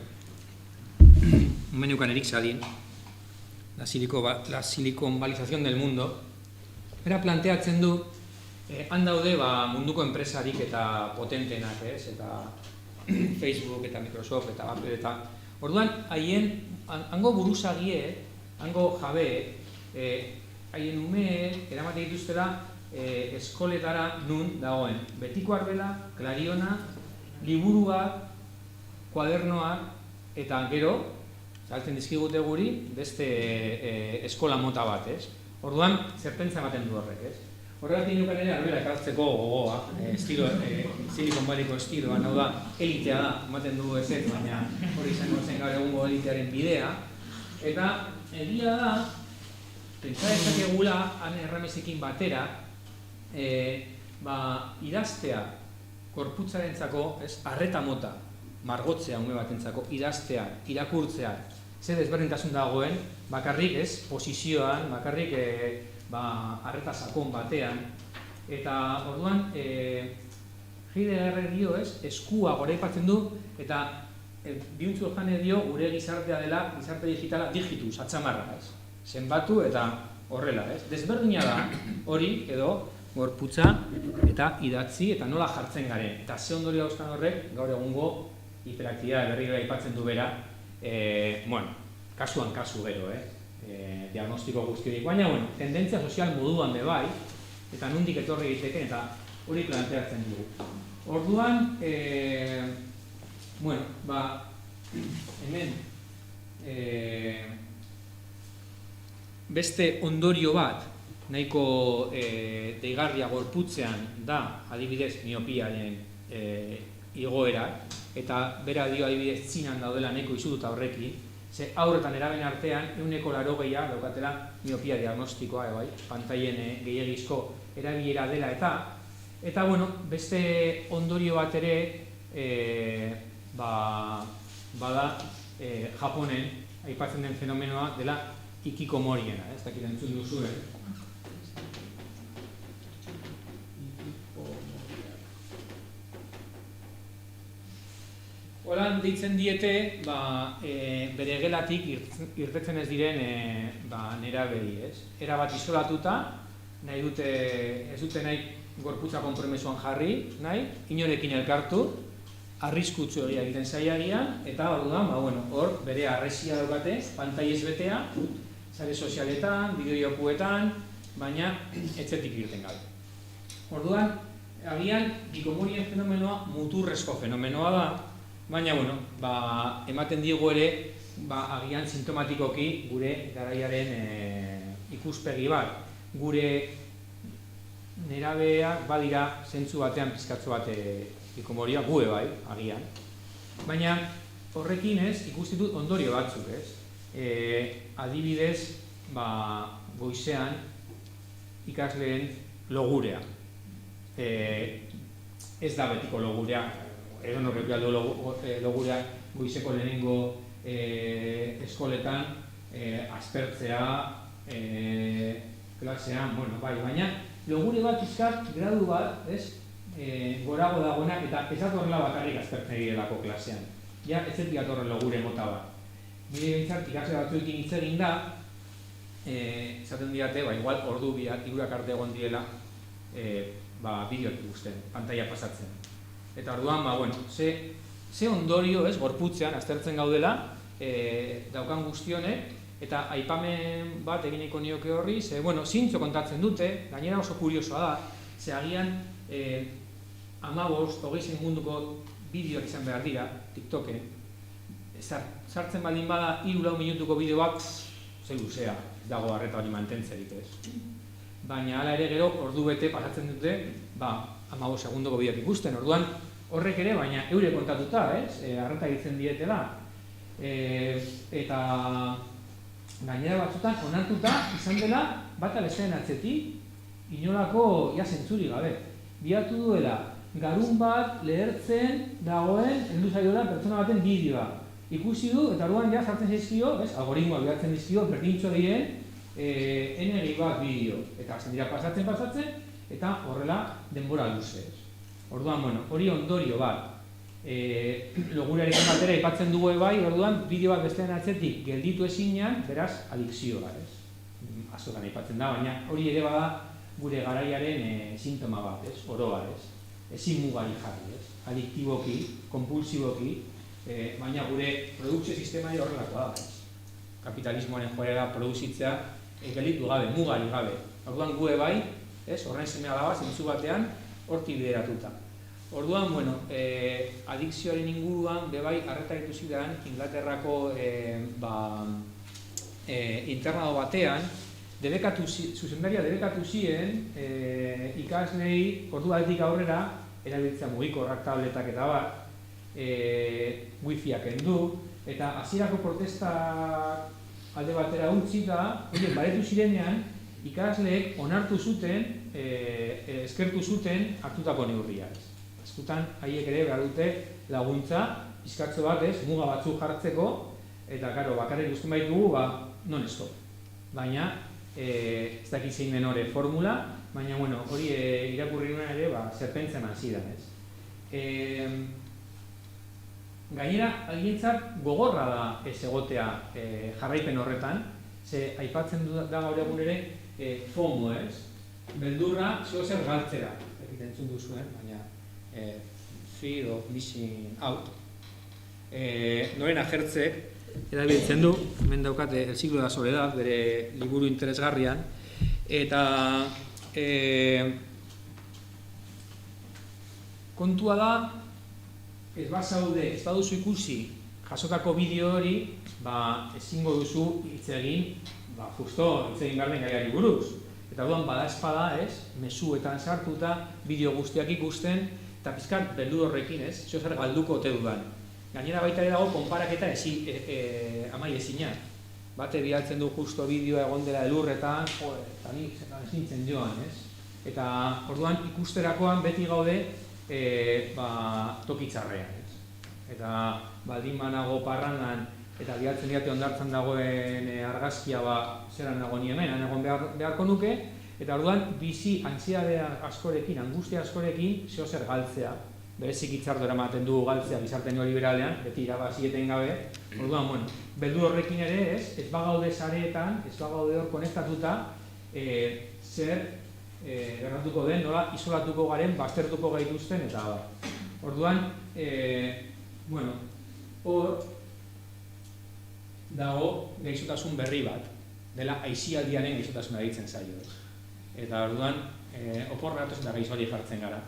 menukan Eric Salin, la silicon-balización del mundo, era planteatzen du, han daude munduko enpresarik eta potentenak, eta Facebook eta Microsoft eta Apple eta orduan, haien, hango buruzagie, hango jabe, haien ume, eramate dituztela, eskoletara nun dagoen. Betiko Arbela, Klariona, liburuak, kuadernoak, eta gero, saltzen dizkigute guri, beste eskola mota bat, ez? Orduan, zerpentza ematen du horrek, ez? Horregatik nukan ere Arbela ekartzeko gogoa, Silicon Valleyko estiloa, hau da, elitea da, ematen du ez, baina hori izango zen gaur egungo elitearen bidea. Eta, egia da, pentsa dezakegula, han erramesekin batera, idaztea gorputzarentzako, arreta mota, margotzea ume batentzako, idaztea, irakurtzea, zer desberdintasun dagoen, bakarrik posizioan, bakarrik arreta sakon batean, eta orduan Heidegger dio eskua goraipatzen du, eta Byung-Chul Han dio gure gizartea dela, gizarte digitala digitus, atzamarra, zenbatu eta horrela, desberdina da hori edo gorputza eta idatzi eta nola jartzen garen. Eta ze ondorio dauzkan horrek, gaur egungo hiperaktibitatea berriro aipatzen du bera, kasuan kasu gero, diagnostiko guztiorik. Baina, tendentzia sozial moduan bebai, eta nondik etorri egiteken, eta hori planteatzen dugu. Orduan, hemen, beste ondorio bat, nahiko deigarria gorputzean da, adibidez, miopiaren igoera, eta bera dio adibidez Txinan daudela nahiko izututa horrekin, ze aurretan eraben artean, 180 daukatela miopia diagnostikoa, pantailen gehiagizko erabilera dela eta beste ondorio bat ere bada Japonen aipatzen den fenomenoa dela ikikomoriena, ez dakit entzun duzuen. Horan deitzen diete, bere gelatik irtetzen ez diren nerabei, ez? Era bat isolatuta, ez dute nahi gorputza konpromesuan jarri, inorekin elkartu, arriskutsu egiten zailagian, eta hor bere arresia daukate, pantailez betea, sare sozialetan, bideojokuetan, baina etzetik irten gabe. Orduan, agian, ikikomorien fenomenoa muturrezko fenomenoa da, Baina, bueno, ematen diegu ere, agian sintomatikoki gure garaiaren ikuspegi bat. Gure nerabeak badira zentzu batean pizkatzo bat ikomoria, gue bai, agian. Baina horrekin ikusi dut ondorio batzuk, adibidez, goizean ikasleen logurea. Ez da betiko logurea, egon horrek galdu logurea goizeko lehenengo eskoletan, aspertzea, klasean, baina logure bat pizkat, gradu bat, gorago dagoenak eta ez datorrela bakarrik aspertzen direlako klasean. Ja, ez zetik datorren logure mota bat. Nire bintzat, ikasle batzuekin hitz egin da, esaten diate, igual ordu hirurak arte egon direla bideoak ikusten, pantalla pasatzen. Eta orduan, ze ondorio gorputzean aztertzen gaudela daukan guztionek, eta aipamen bat egineko nioke horri, zintzo kontatzen dute, gainera oso kuriosoa da, ze agian 15-20 munduko bideoak izan behar dira, TikToken, sartzen baldin bada 3-4 minutuko bideoak, ze luzea, dago arreta hori mantentzerik ez. Baina hala ere gero ordu bete pasatzen dute 15 segundoko bideoak ikusten, orduan horrek ere, baina eure kontatuta, arreta egiten dietela, eta gainera batzutan onartuta izan dela bata bestearen atzetik inolako zentzuri gabe. Biatu duela garun bat lehertzen dagoen heldu zaiola pertsona baten bideoa. Ikusi du eta orduan ja sartzen zaizkio, algoritmoak bilatzen dizkio berdintxo diren NG bat bideo. Eta hasten dira pasatzen eta horrela denbora luze. Orduan, hori ondorio bat. Logurearekin batera aipatzen dugu bai, orduan bideo bat bestean atzetik gelditu ezinean, beraz, adikzioa, azokan aipatzen da, baina hori ere bada gure garaiaren sintoma bat, oroa, ezin mugari jarri, adiktiboki, kompulsiboki, baina gure produkzio sistema horrelakoa da, kapitalismoaren joera produzitzea gelditu gabe, mugari gabe. Orduan gue bai, horren seme alaba, zentzu batean, hortik bideratuta. Orduan, adikzioaren inguruan, bebai, arreta ditu zidan, Inglaterrako internado batean, zuzendaria debekatu ziren ikaslei orduaretik aurrera, erabiltzea mugikorrak, tabletak eta bat, wifiak kendu, eta hasierako protestak alde batera utzi da, baretu zirenean, ikasleek onartu zuten, eskertu zuten hartutako neurria. Askotan, haiek ere behar dute laguntza, pizkatxo bat muga batzuk jartzeko, eta bakarrik guztien baitugu, non-stop. Baina, ez dakit zein den hori formula, baina hori irakurri nuen ere zerpentzen hasidan. Gainera, algientzat gogorra da ez egotea jarraipen horretan, ze aipatzen da gaur egun ere FOMO, beldurra zer galtzera, egiten duzuen, baina fear of missing out. Noren ajertzek erabiltzen du, hemen daukate El siglo de la soledad, bere liburu interesgarrian, eta kontua da, ez baduzu ikusi jasotako bideo hori, ezingo duzu hitz egin, justo hitz egin behar den gaiari buruz. Eta duan badaezpada, mezuetan sartuta, bideo guztiak ikusten, eta pizkat beldur horrekin, zer galduko ote dudan. Gainera baita ere dago konparaketa amai ezina. Bate bialtzen du justo bideoa egon dela elurretan, eta nik ezintzen joan, Eta orduan ikusterakoan beti gaude tokitzarrean, Eta baldin banago parrandan, eta bialtzen diate ondartzan dagoen argazkia zeran nago ni hemen, egon beharko nuke, eta orduan bizi antsiedadea askorekin, angustia askorekin, zer galtzea. Berezik hitzardo eramaten dugu galtzea gizarte neoliberalean, beti irabazieten gabe. Orduan, beldur horrekin ere ez bagaude sareetan, ez bagaude hor konektatuta, zer gertatuko den, nola isolatuko garen, baztertuko gaituzten, eta orduan, hor dago gaixotasun berri bat, dela aisialdiaren gaixotasuna deitzen zaio. Eta orduan, oporra datoz eta gaixoari jartzen gara.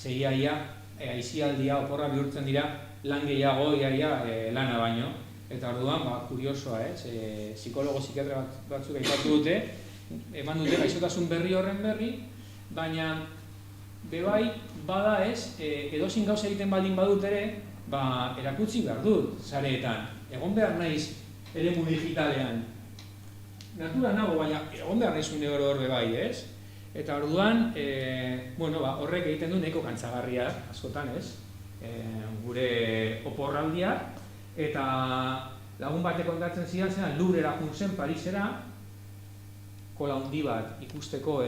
Ia aisialdia oporra bihurtzen dira lan gehiago lana baino. Eta orduan, kuriosoa, psikologo, psikiatra batzuk aipatu dute, eman dute gaixotasun berri horren berri, baina bebai, bada edozin gauza egiten baldin badut ere, erakutsi behar dut, sareetan. Egon behar naiz eremu digitalean. Natura nago, baina egon behar naiz une hor bebai, ez? Eta orduan, horrek egiten du nahiko kantzagarria, askotan, ez? Gure oporraldiak, eta lagun batek kontatzen zidan zen, Louvre-era joan zen, Parisera, kola handi bat ikusteko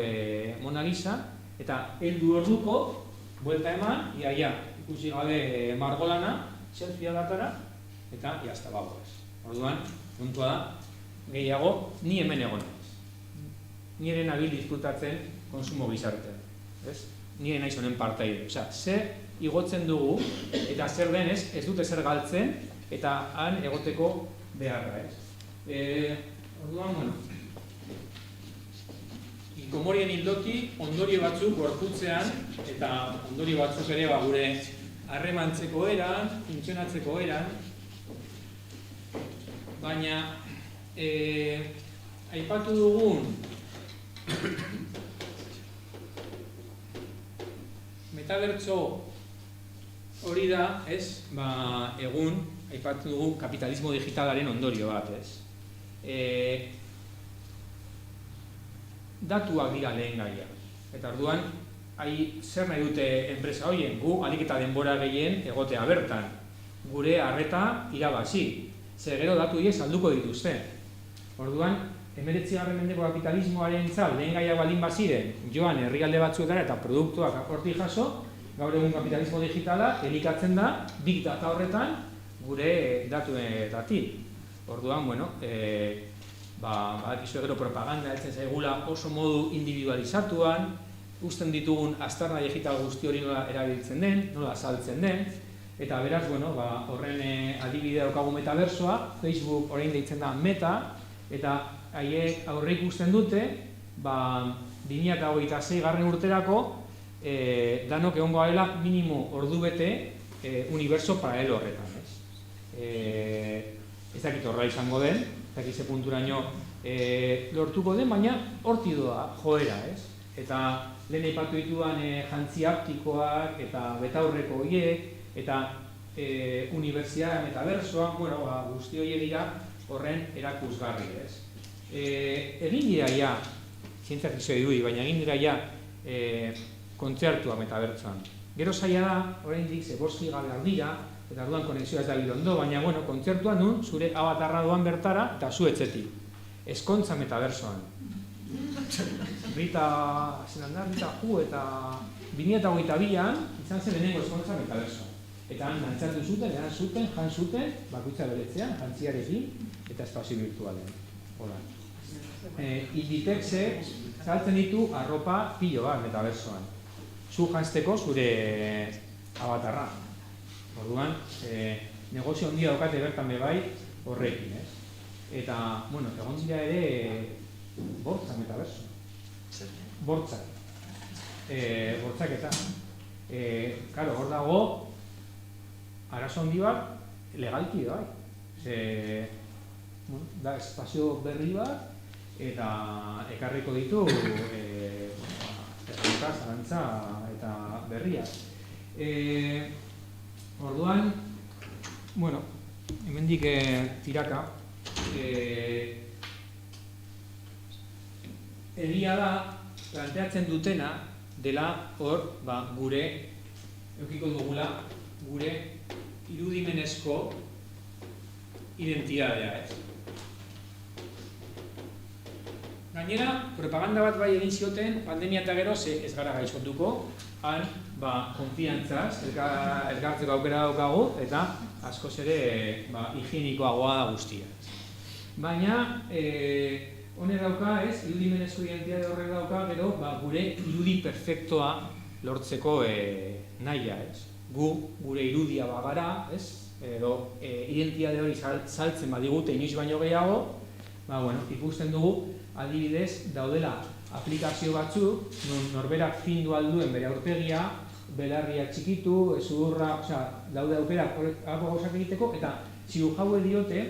Mona Lisa, eta heldu orduko, buelta eman, iaia, ikusi gabe margolana, selfie datara, eta jazta bago ez. Orduan, puntua da, gehiago, ni hemen egon naiz. Nire nabil disfrutatzen konsumo gizartean, ez? Nire naiz honen partaide. Osea, zer igotzen dugu, eta zer denez, ez dute zer galtzen, eta han egoteko beharra, ez? Orduan, Hikomorien hildotik ondorio batzuk gorputzean, eta ondorio batzuk ere gure harremantzeko eran, funtzionatzeko eran, baina aipatu dugun metabertso hori da, ez? Egun aipatu dugu kapitalismo digitalaren ondorio bat, ez? Datuak dira lehen gaia. Eta orduan, zer nahi dute enpresa horien? Gu ahalik eta denbora gehien egotea bertan. Gure arreta irabazi. Zer gero datu horiek salduko dituzte. Orduan, 19. mendeko kapitalismoaren lehen gaia baldin baziren, joan herrialde batzuetara eta produktuak hortik jaso, gaur egun kapitalismo digitala elikatzen da big data horretan gure datuetatik. Orduan, badakizu gero propaganda heltzen zaigula oso modu individualizatuan, uzten ditugun aztarna digital guzti hori nola erabiltzen den, nola saltzen den, eta beraz, horren adibidea daukagu metabersoa, Facebook orain deitzen da Meta, eta haiek aurre ikusten dute, 2026 urterako, danok egongo garela minimo ordubete uniberso paralelo horretan, ez? Ez dakit horra izango den, ez dakit ze punturaino lortuko den, baina horti doa joera, ez? Eta lehen aipatu ditudan jantzi haptikoak eta betaurreko horiek, eta unibertsitatea metabersoa, guzti horiek dira horren erakusgarri, ez? Egin dira zientziak izoi dui, baina egin dira kontzertua metabertsoan. Gero zaila da, oraindik ze 5 giga behar dira, eta orduan konexioa ez da bilondo, baina kontzertua nun, zure avatarra doan bertara, eta zu etzetik. Eskontza metabersoan. Rita Ju eta 2022an izan zen lehenengo eskontza metabersoan. Eta han dantzatu zuten, eran zuten, jan zuten, bakoitza beretzean, jantziarekin, eta espazio virtualean. Inditexe saltzen ditu arropa pilo bat metabersoan. Zu jantzteko zure avatarra. Orduan, negozio handia daukate bertan bebai horrekin, ez? Eta, egon dira ere bortza metaberso. Bortzak. Bortzak eta. Karo, hor dago, arazo handi bat, legalki da, da espazio berri bat, eta ekarriko ditu erronka, zalantza eta berria. Orduan, hemendik tiraka, egia da, planteatzen dutena dela hor, gure, eukiko dugula, gure irudimenezko identitatea, ez? Gainera, propaganda bat bai egin zioten, pandemia eta gero, ez gara gaixotuko, han, konfiantzaz, elkartzeko aukera daukagu, eta askoz ere higienikoagoa da guztia. Baina, honek dauka, irudimenezko identitate horrek dauka, gero, gure irudi perfektoa lortzeko nahia, ez? Gure irudia bagara, ez? Edo, identitate hori saltzen badigute inoiz baino gehiago, ikusten dugu, adibidez, daudela aplikazio batzuk, norberak findu alduen bere aurpegia, belarriak txikitu, sudurra, daude aukerak horrelako gauzak egiteko, eta ziru jaue diote,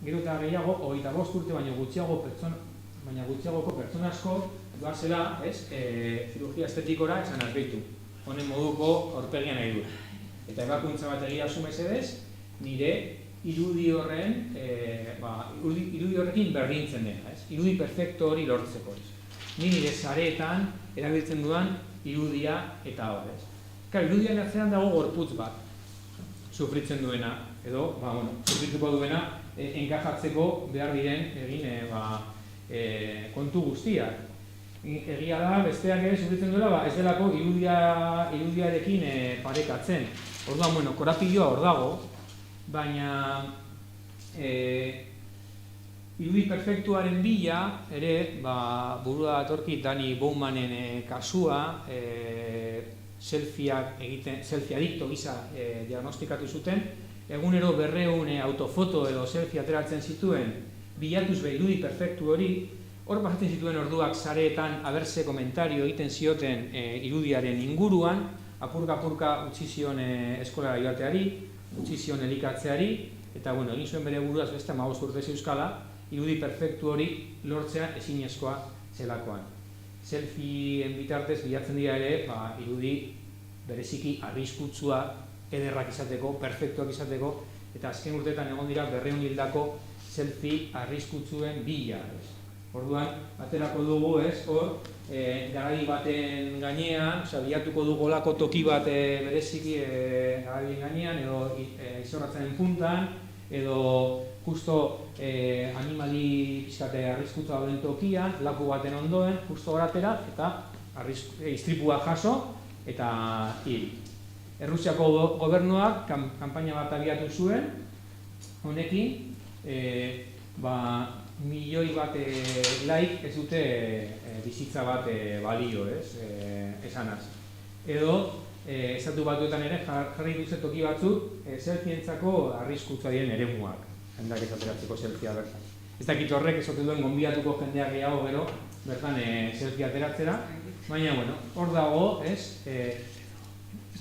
gero eta gehiago, 25 urte baino gutxiagoko pertsona asko doazela, zirurgia estetikora esan arbeitu. Honen moduko aurpegia nahi du. Eta ebakuntza bat egia zu mesedez, nire irudi horrekin berdintzen dena, irudi perfekto hori lortzeko. Ni nire sareetan erabiltzen dudan irudia eta hor, irudian atzean dago gorputz bat, sufritzen duena, edo, sufrituko duena, enkajatzeko behar diren egin kontu guztiak. Egia da, besteak ere sufritzen duela, ez delako irudiarekin parekatzen. Orduan, korapilloa hor dago, baina irudi perfektuaren bila ere, burua datorki Dani Bowmanen kasua, selfie adikto gisa diagnostikatu zuten, egunero 200 autofoto edo selfie ateratzen zituen, bilatuz irudi perfektu hori, hor pasatzen zituen orduak sareetan abertze komentario egiten zioten irudiaren inguruan, apurka utzi zion eskolara joateari, utzi zion elikatzeari, eta egin zuen bere buruaz beste 15 urte zeuzkala, irudi perfektu hori lortzea ezinezkoa zelakoan. Selfien bitartez bilatzen dira ere, irudi bereziki arriskutsua ederrak izateko, perfektuak izateko, eta azken urteetan egon dira 200 hildako selfie arriskutsuen bila. Orduan, aterako dugu, hor, garai baten gainean, bilatuko dugu olako toki bat bereziki garaien gainean, edo izorratzenen puntan, edo justo animali pizkate arriskutsua dauden tokian, laku baten ondoen, justo horatera, eta istripua jaso, eta hil. Errusiako gobernuak kanpaina bat abiatu zuen, honekin, milioi bat laik ez dute bizitza bat balio, esanaz. Edo, estatu batuetan ere jarri duze toki batzuk selfieentzako arriskutsua diren eremuak, jendak ez ateratzeko selfia bertan. Ez dakit horrek esote duen gonbidatuko jendeak gehiago gero, bertan selfie ateratzera, baina, hor dago,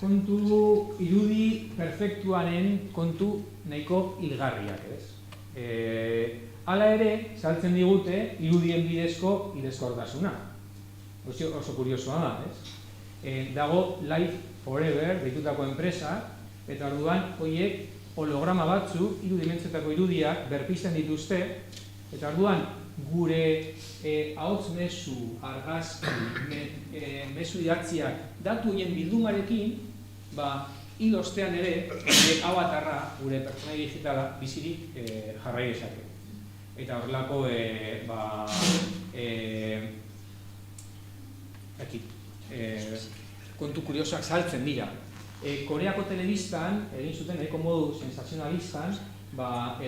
kontu irudi perfektuaren kontu nahiko hilgarriak, hala ere, saltzen digute irudien bidezko hilezkortasuna. Oso kuriosoa da, dago Life Forever deitutako enpresa, eta orduan horiek holograma batzuk, irudimentzetako irudiak berpizten dituzte, eta orduan gure ahots mezu, argazki, mezu idatziak datu horien bildumarekin, hil ostean ere, gure avatarra, gure pertsonai digitala bizirik jarrai dezake. Eta horrelako kontu kuriosoak saltzen dira. Koreako telebistan, egin zuten nahiko modu sensazionalistan,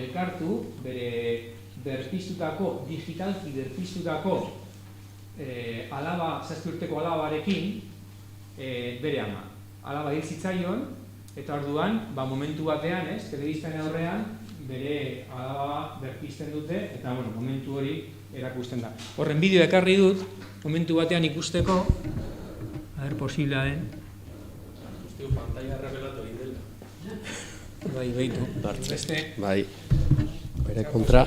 elkartu bere digitalki berpiztutako alaba, 7 urteko alabarekin bere ama. Alaba hil zitzaion, eta orduan, momentu batean, telebistan aurrean, bere alaba berpizten dute, eta momentu hori erakusten da. Horren bideo ekarri dut, momentu batean ikusteko, posiblea den. Usteo, pantalla revelatu egin dela. Bai, behitu. Bai, bere kontra.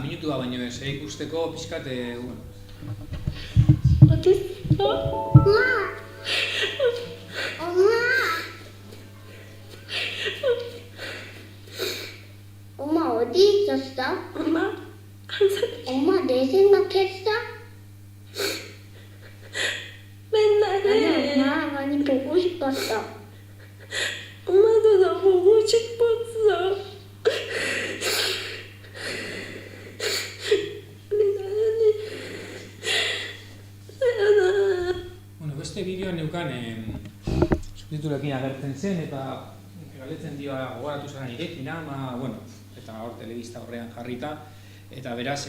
Minutua baino ez, ikusteko pixkat... 엄마 어디 있었어? 엄마 내 생각했어? 맨날 해. 아니 엄마 많이 보고 싶었어. 엄마도 나 보고 싶었어. bideoan neukan subtitulekin agertzen zen, eta galetzen dio gogoratu zaren irekin ama, bueno, eta hor telebista horrean jarrita, eta beraz,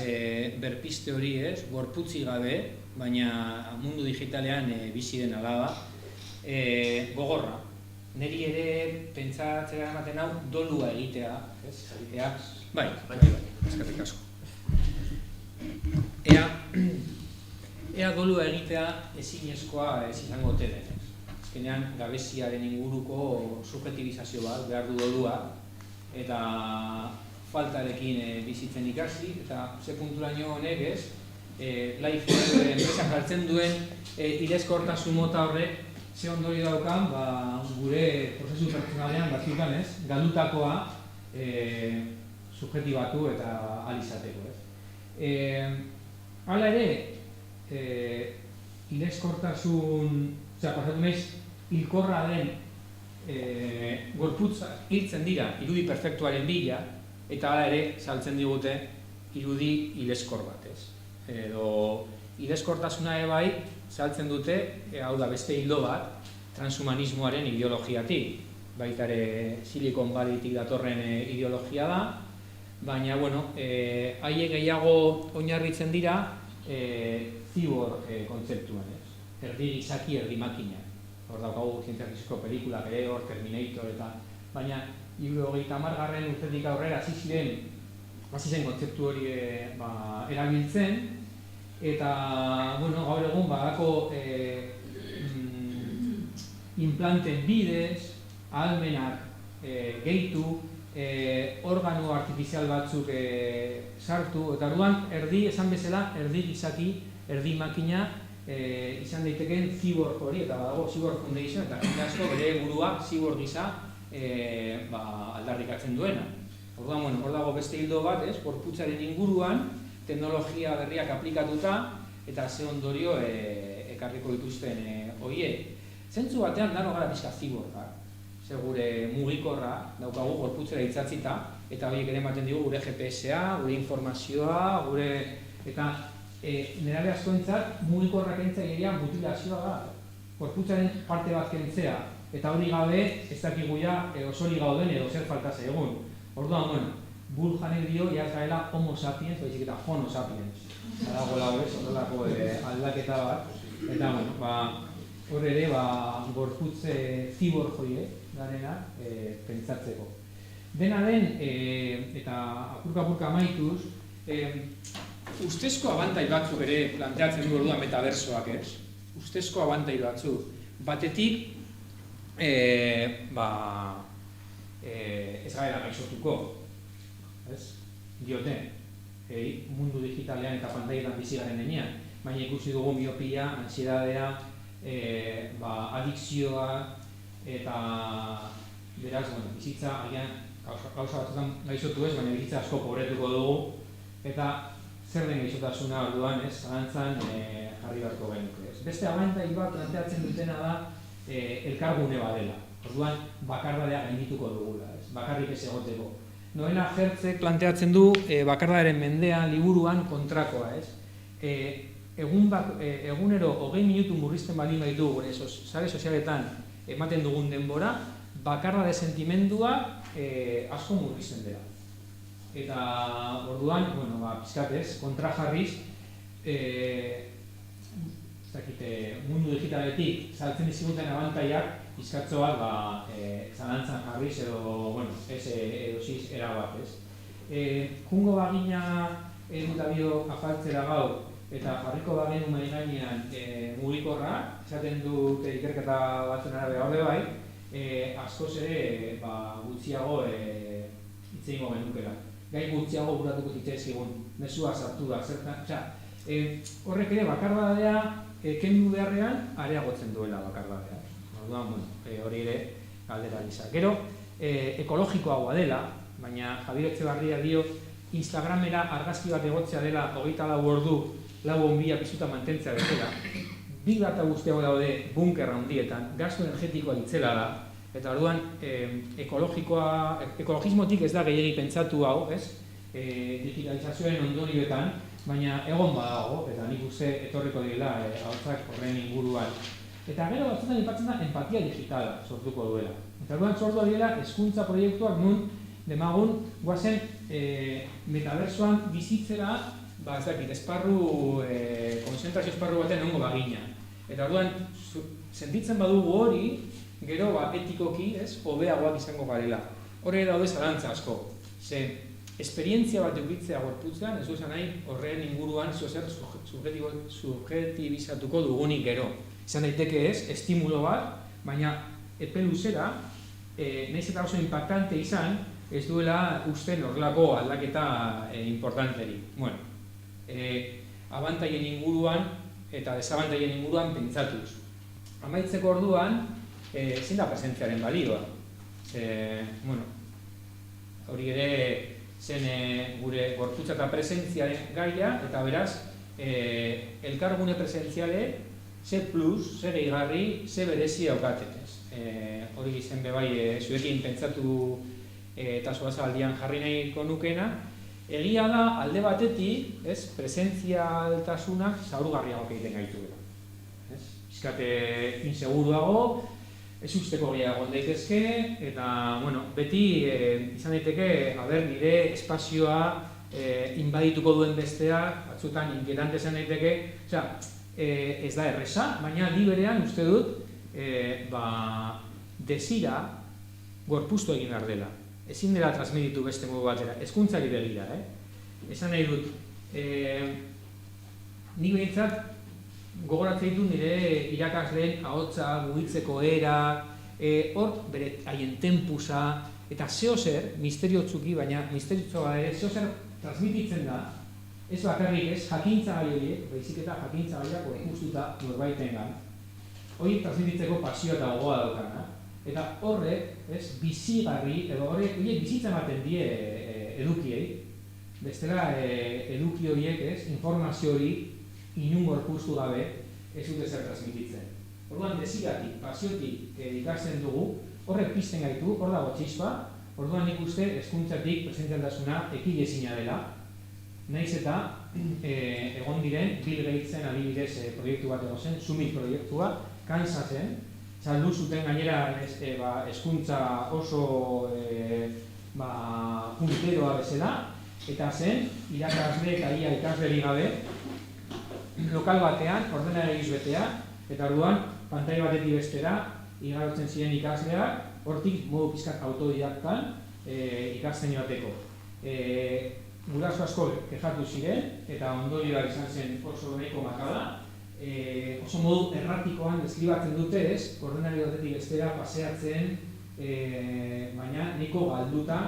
berpiste hori ez, gorputzi gabe, baina mundu digitalean bizi den alaba, gogorra. Neri ere pentsatzera ematen hau dolua egitea, ez? Bai, eskerrik asko. Ea dolua egitea ezinezkoa ez izango ote den. Azkenean gabeziaren inguruko subjektibizazio bat behar du dolua, eta faltarekin bizitzen ikasi, eta ze punturaino honek ez, Life enpresa jartzen duen irezkortasun mota horrek, ze ondori daukan, gure prozesu pertsonalean batzuetan ez, galdutakoa subjektibatu eta alizateko ez. Hala ere, irezkortasun, pasatu nahiz, hilkorra den gorputza hiltzen dira irudi perfektuaren bila, eta hala ere saltzen digute irudi hileskor bat ez. Edo hileskortasuna ere bai, saltzen dute, hau da beste hildo bat, transhumanismoaren ideologiatik. Baita ere Silicon Valleytik datorren ideologia da, baina, bueno, haiek gehiago oinarritzen dira cyborg kontzeptuan, ez? Erdi gizaki, erdi makina. Hor daukagu zientzia fisikoko pelikulak ere, hor Terminator eta... Baina, 70. urtetik aurrera hasi zen kontzeptu hori erabiltzen, eta, bueno, gaur egun badako implanten bidez, ahalmenak gehitu, organo artifizial batzuk sartu, eta orduan erdi, esan bezala, erdi gizaki, erdi makina izan daitekeen cyborg hori, eta badago Cyborg Foundation, eta jende asko bere burua cyborg gisa aldarrikatzen duena. Orduan, bueno, hor dago beste hildo bat, ez, gorputzaren inguruan, teknologia berriak aplikatuta, eta ze ondorio ekarriko dituzten horiek. Zentzu batean dano gara pixka ziborga, ze gure mugikorra daukagu gorputzera itzatzita, eta horiek ere ematen digu gure GPS-a, gure informazioa, gure... Eta nerabe askoentzat mugikorrak entzaileria mutilazioa da. Gorputzaren parte bat kentzea, eta hori gabe ez dakigu ja osori gauden edo zer falta zaigun. Orduan, bueno, Bulhanek dio, ja ez gaela homo sapiens, baizik eta homo sapiens. Dagoela horrez, horrelako aldaketa bat. Eta, bueno, hor ere, gorputze cyborg horiek garena pentsatzeko. Dena den, eta apurka-apurka amaituz, ustezko abantai batzuk ere planteatzen du orduan metaversoak, ez? Ustezko abantai batzuk. Batetik, ez gaela gaixotuko, ez? Diote, mundu digitalean eta pantailan bizi garen denean, baina ikusi dugu miopia, ansiedadea, adikzioa, eta beraz, bizitza agian gauza batzutan gaixotu ez, baina bizitza asko pobretuko dugu, eta zer den gaixotasuna orduan, ez, zalantzan jarri beharko genuke. Beste abantai bat planteatzen dutena da elkargune badela. Orduan, bakardadea gaindituko dugula, ez, bakarrik ez egoteko. Noela Hertzek planteatzen du bakardaren mendean, liburuan kontrakoa, ez. Egunero 20 minutu murrizten baldin baitu gure sare sozialetan ematen dugun denbora, bakardade sentimendua asko murrizten dira. Eta orduan, pizkatez, kontrajarriz, mundu digitaletik saltzen dizkiguten abantaiak pizkatzoak zalantzan jarriz edo edosiz erabat, ez. Jungo bagina edutavio afaltzera gaur eta jarriko bagenu mahai gainean mugikorra, esaten dut ikerketa batzuen arabera hor bai, askoz ere gutxiago hitz egingo genukela. Gai gutxiago buratuko zitzaizkigun, mezua sartu da, zertan, horrek ere bakardadea kendu beharrean areagotzen duela bakardadea. Orduan, hori ere galdera gisa. Gero, ekologikoagoa dela, baina Javier Etxebarria dio Instagramera argazki bat egotzea dela 24 ordu lau onbia piztuta mantentzea bezala. 2 data guztiago daude bunker handietan, gastu energetikoa itzela da, eta orduan ekologismotik ez da gehiegi pentsatu hau, ez? Digitalizazioaren ondorioetan, baina egon badago, eta nik uste etorriko dira ahotsak horren inguruan. Eta gero batzutan aipatzen da empatia digitala sortuko duela. Eta orduan sortu direla hezkuntza proiektuak nun demagun guazen metaversoan bizitzera, ez dakit, esparru, konzentrazio esparru batean egongo bagina. Eta orduan, sentitzen badugu hori, gero etikoki, hobeagoak izango garela. Horre daude zalantza asko. Ze, esperientzia bat eukitzea gorputzean, ez duzen nahi horren inguruan zozer subjetibizatuko dugunik gero. Izan daiteke estimulo bat, baina epe luzera, nahiz eta oso impactante izan, ez duela usten horrelako aldaketa importanteri. Bueno, abantaien inguruan eta desabantaien inguruan pentsatuz. Amaitzeko orduan, zein da presentziaren balioa. Hori ere zen gure gorputza eta presentziaren gaia, eta beraz, elkargune presentziale, ze plus, ze gehigarri, ze berezi daukaten. Hori zen bebai zuekin pentsatu eta zoazaldian jarri nahiko nukena, egia da alde batetik, presentzialtasunak zaurgarriagoak egiten gaituela. Bizkate inseguruago, ez usteko gehiago daitezke, eta beti izan daiteke nire espazioa inbadituko duen bestea, batzutan inquietante zen daiteke, ez da erresa, baina aldi berean uste dut desira gorpuztu egin behar dela. Ezin dela transmititu beste modu batera, hezkuntzari begira. Esan nahi dut, nik behintzat gogoratzen ditut nire irakasleen ahotsa, mugitzeko era, hor bere haien tempusa, eta zeozer, misterio txuki, baina misterioa ere, zeozer transmititzen da, ez bakarrik jakintza gai horiek, baizik eta jakintza gaiak gorpuztuta norbaitengan, hori transmititzeko pasioa eta gogoa daukana. Eta horrek, bizigarri, edo horrek bizitza ematen die edukiei. Bestela eduki horiek, informazio hori inun gorpuztu gabe ez dute zer transmititzen. Orduan desiratik, pasiotik ikasten dugu, horrek pizten gaitu, hor dago txispa, orduan nik uste hezkuntzatik presentzialtasuna ekidezina dela, nahiz eta egon diren Bill Gatesen adibidez proiektu bat egon zen, Summit proiektua, Kansasen, saldu zuten gainera hezkuntza oso punteroa bezala, eta zen, irakasle eta ia ikasleri gabe, lokal batean, ordenagailuz betea, eta orduan, pantai batetik bestera, igarotzen ziren ikasleak, hortik modu pizkat autodidaktan ikasten joateko. Guraso asko kexatu ziren, eta ondorioa izan zen oso nahiko makala, oso modu erratikoan deskribatzen dute ordenagailu batetik bestera paseatzen, baina nahiko galduta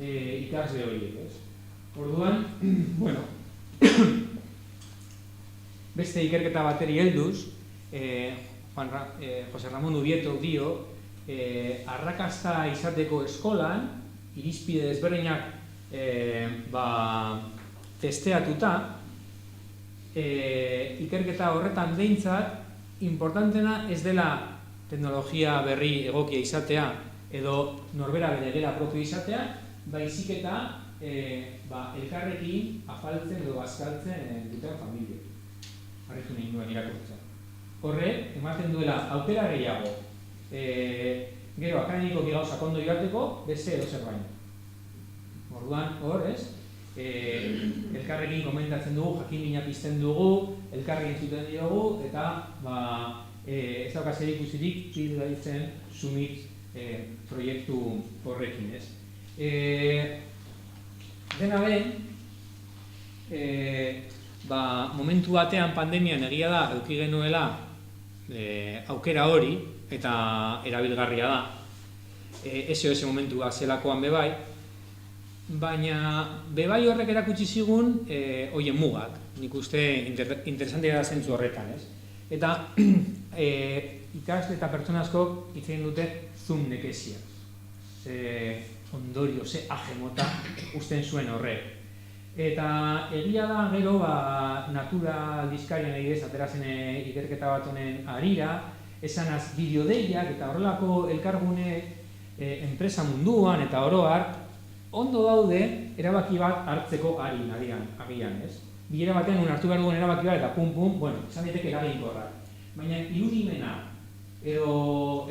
ikasle horiek. Orduan, beste ikerketa bateri helduz, Jose Ramon Ubietok dio, arrakasta izateko eskolan, irizpide desberdinak testeatuta, ikerketa horretan behintzat importantena ez dela teknologia berri egokia izatea edo norbera beregera propio izatea, baizik eta elkarrekin afaltzen edo bazkaltzen duten familia. Harritu nahi nuen irakurtzen. Horrek, ematen duela aukera gehiago, gero akademikoki gauzak ondo joateko, beste edo zer baino. Orduan, hor, elkarrekin komentatzen dugu, jakimina pizten dugu, elkarrekin zuten diogu, eta ez daukaz erikusirik Bill Gatesen Summit proiektu horrekin. Dena den, momentu batean pandemian egia da, eduki genuela aukera hori, eta erabilgarria da. SOS momentua zelakoan bebai, baina bebai horrek erakutsi zigun hoien mugak, nik uste interesantea da zentzu horretan, Eta ikasle eta pertsona askok hitz egin dute zoom nekesia. Ze ondorio, ze ajemota usten zuen horrek. Eta egia da gero natura aldizkarian egidez aterazen ikerketa bat honen harira, esanaz bideodeiak eta horrelako elkargune enpresa munduan eta oroar, ondo daude erabaki bat hartzeko agian, Bilera batean hartu behar duen erabaki bat eta pum-pum, esan daiteke eraginkorrak. Baina irudimena edo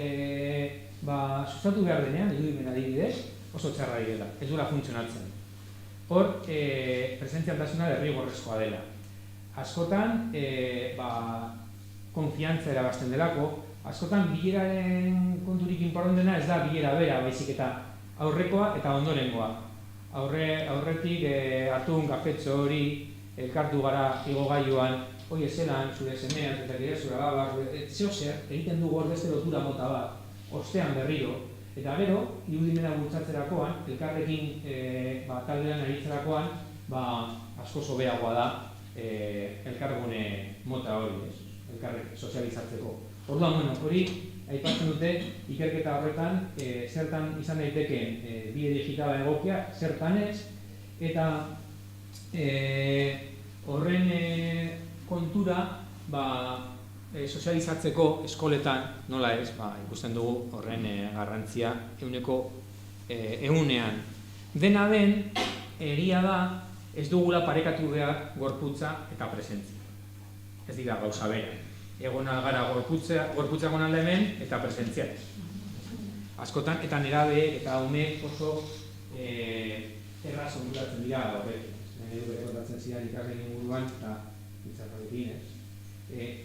sustatu behar denean, irudimen adibidez, oso txarra direla, ez duela funtzionatzen. Hor, presentzialtasuna derrigorrezkoa dela. Askotan, konfiantza erabazten delako, askotan bileraren konturik inportan dena ez da bilera bera, baizik eta aurrekoa eta ondorengoa. Aurretik atun, kafetxo hori, elkartu gara igogailuan, hoi ezelan, zure semeak, eta gire zure babak, zeo zer, egiten dugu hor beste lotura mota bat, ostean berriro, eta gero, irudimena bultzatzerakoan, elkarrekin taldean aritzerakoan, asko sobeagoa da elkargune mota hori, elkarrek sozializatzeko. Orduan, hori, aipatzen dute, ikerketa horretan, zertan izan daitekeen bide digitala egokia, zertan ez, eta horren kontura sozializatzeko eskoletan, nola ez, ikusten dugu horren garrantzia ehunean. Dena den, egia da, ez dugula parekatu behar gorputza eta presentzia. Ez dira gauza bera. Egon gara gorputza egon alda hemen eta presentzia ez. Askotan, eta nerabe eta ume oso erraz onduratzen dira horrekin. Edo bere kontatzen zidan ikasleen inguruan eta itzarroekin ez.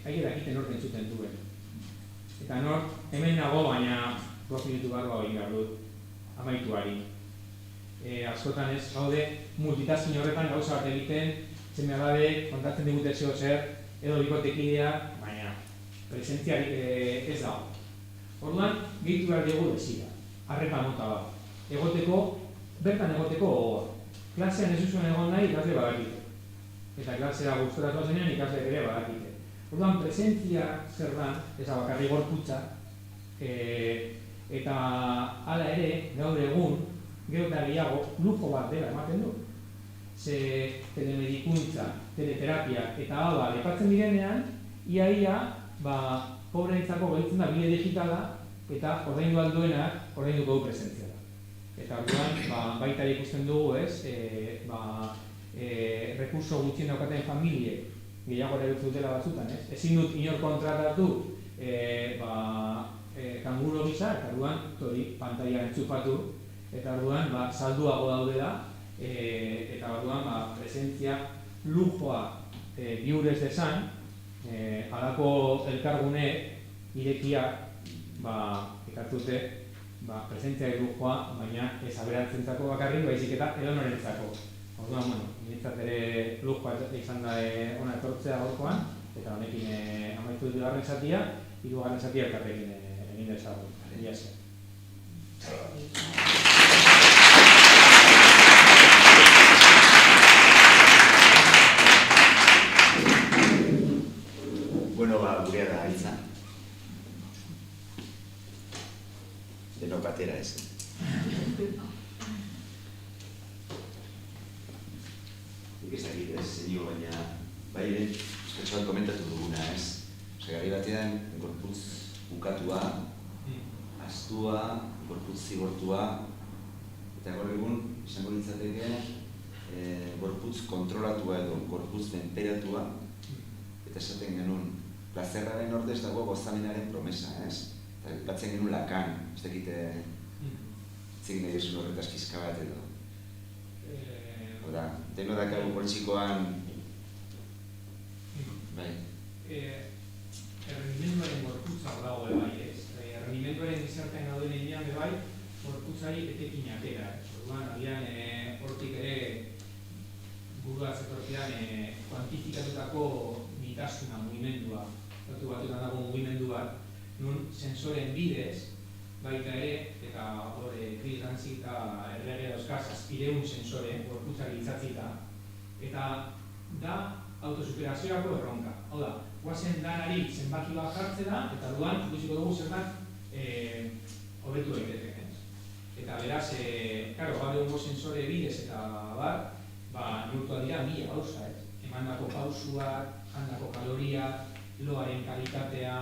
Haie dakiten nor entzuten duen. Eta nor, hemen nago, baina 2 minutu barba hori behar dut amaituari. Askotan ez, gaude, multitasking horretan gauza bat egiten, zeme alabe, kontatzen digute zeo zer, edo bikotekidea, baina presentziarik ez dago. Orduan, gehitu behar dugu desira, arrepa mota bat. Bertan egoteko gogoa. Klasean ez zuzuen egon nahi ikasle badakite. Eta klasea gustoratu zenean ikasleak ere badakite. Orduan, presentzia zer da, ez da bakarri gorputza, eta hala ere, gaur egun, gero eta gehiago, lujo bat dela ematen du. Ze telemedikuntza, teleterapia eta hau lepatzen direnean, ia, pobreentzako gelditzen da bide digitala eta ordaindu alduenak ordainduko du presentziala. Eta orduan, baita ikusten dugu, ez, rekurso gutxien daukaten familiek gehiago ere dutela batzutan, ez? Ezin dut inor kontratatu kanguro gisa, eta orduan, pantaila entzufatu, eta orduan, salduago daudela, eta orduan, presentzia lujoa bihurez desan, halako elkargune irekiak ekartute presentzia lujoa, baina ez aberatzentzako bakarrik, baizik eta edonorentzako. Orduan, niretzat ere lujoa izan da ona etortzea gaurkoan, eta honekin amaitu dut bigarren zatia, hirugarren zatia elkarrekin egin dezagun. Mila esker. Bueno, gurea da hitza. Denok atera ez. Nik ez dakit ez, zenio, baina bai ere, eskatxo bat komentatu duguna ez. Gari batean, gorputz bukatua, astua, gorputz zigortua, eta gaur egun, izango nintzateke, gorputz kontrolatua edo gorputz menperatua, eta esaten genuen, plazerraren ordez dago gozaminaren promesa, ez? Eta batzen genuen Lacan, ez dakite zikin nahi esun horretaz pizka bat edo. Oda, deno dakagu poltsikoan, bai. Errendimenduaren gorputza dago bai ez. Errendimenduaren gizartean gauden egian bai, gorputzari etekin atera. Orduan, agian hortik ere burua zetorkian kuantifikatutako nitasuna, mugimendua. Datu batutan dago mugimendu bat, nun sensoren bidez, baita ere, eta hori Chris Danzig eta errege dauzkaz, 700 sensore gorputzari itzatzita, eta da autosuperazioako erronka. Hau da, guazen danari zenbaki bat jartzera, eta duan, ikusiko dugu zertan hobetu daiteke. Eta beraz, gaur egungo sensore bidez eta neurtua dira 1000 gauza, emandako pausuak, handako kaloriak, loaren kalitatea,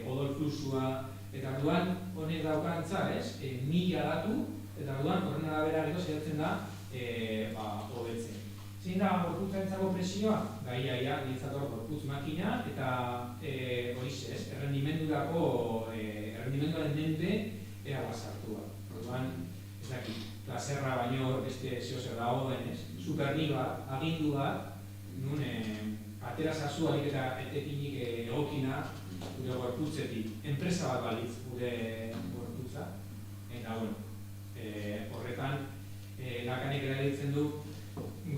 odol fluxua, eta orduan honek daukantza, 1000 datu, eta orduan horren arabera gero saiatzen da hobetzen. zein da gorputzarentzako presioa? Ia, ditzator gorputz makina eta horixe ez, errendimenduaren menpe ea basartua. Orduan, ez dakit, plazerra baino beste zehozer dago denez, superni bat, agindu bat, nun atera zazu alik eta etekinik egokina gure gorputzetik. Enpresa bat balitz gure gorputza, eta horretan Lakanek erabiltzen du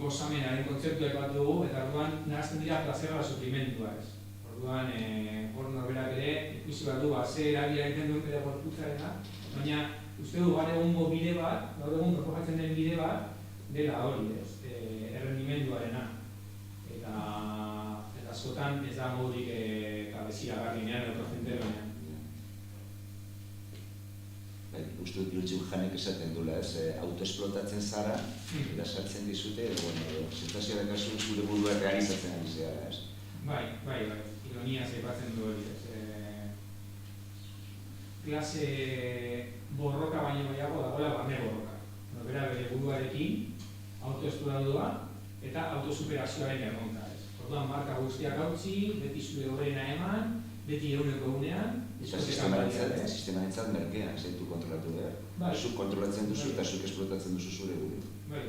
gozamenaren kontzeptuak bat dugu, eta orduan nahazten dira plazerra sufrimendua ez. Orduan, hor norberak ere, ikusi bat du, ze erabila egiten duen bere gorputzarena, baina uste du gaur egungo bide bat, gaur egun proposatzen den bide bat, dela hori ez, errendimenduarena. Eta askotan ez da modurik kabezia garrinean, autozenteronean. Uste dut Biltzuk Janek esaten dula, autoesplotatzen zara, eta sartzen dizute, sentazioa dakazu zure burua realizatzen ari zehara, ez? Bai, ironia zeipatzen du hori, klase borroka baino gehiago dagoela barne borroka. Bera bere buruarekin, autoesploratua eta autosuperazioaren erronka, ez? Orduan marka guztiak hautsi, beti zure horrena eman, beti eguneko egunean, eta sistemarentzat merkea, zaitu kontrolatu behar. Zuk kontrolatzen duzu eta zuk esplotatzen duzu zure buru. Bai.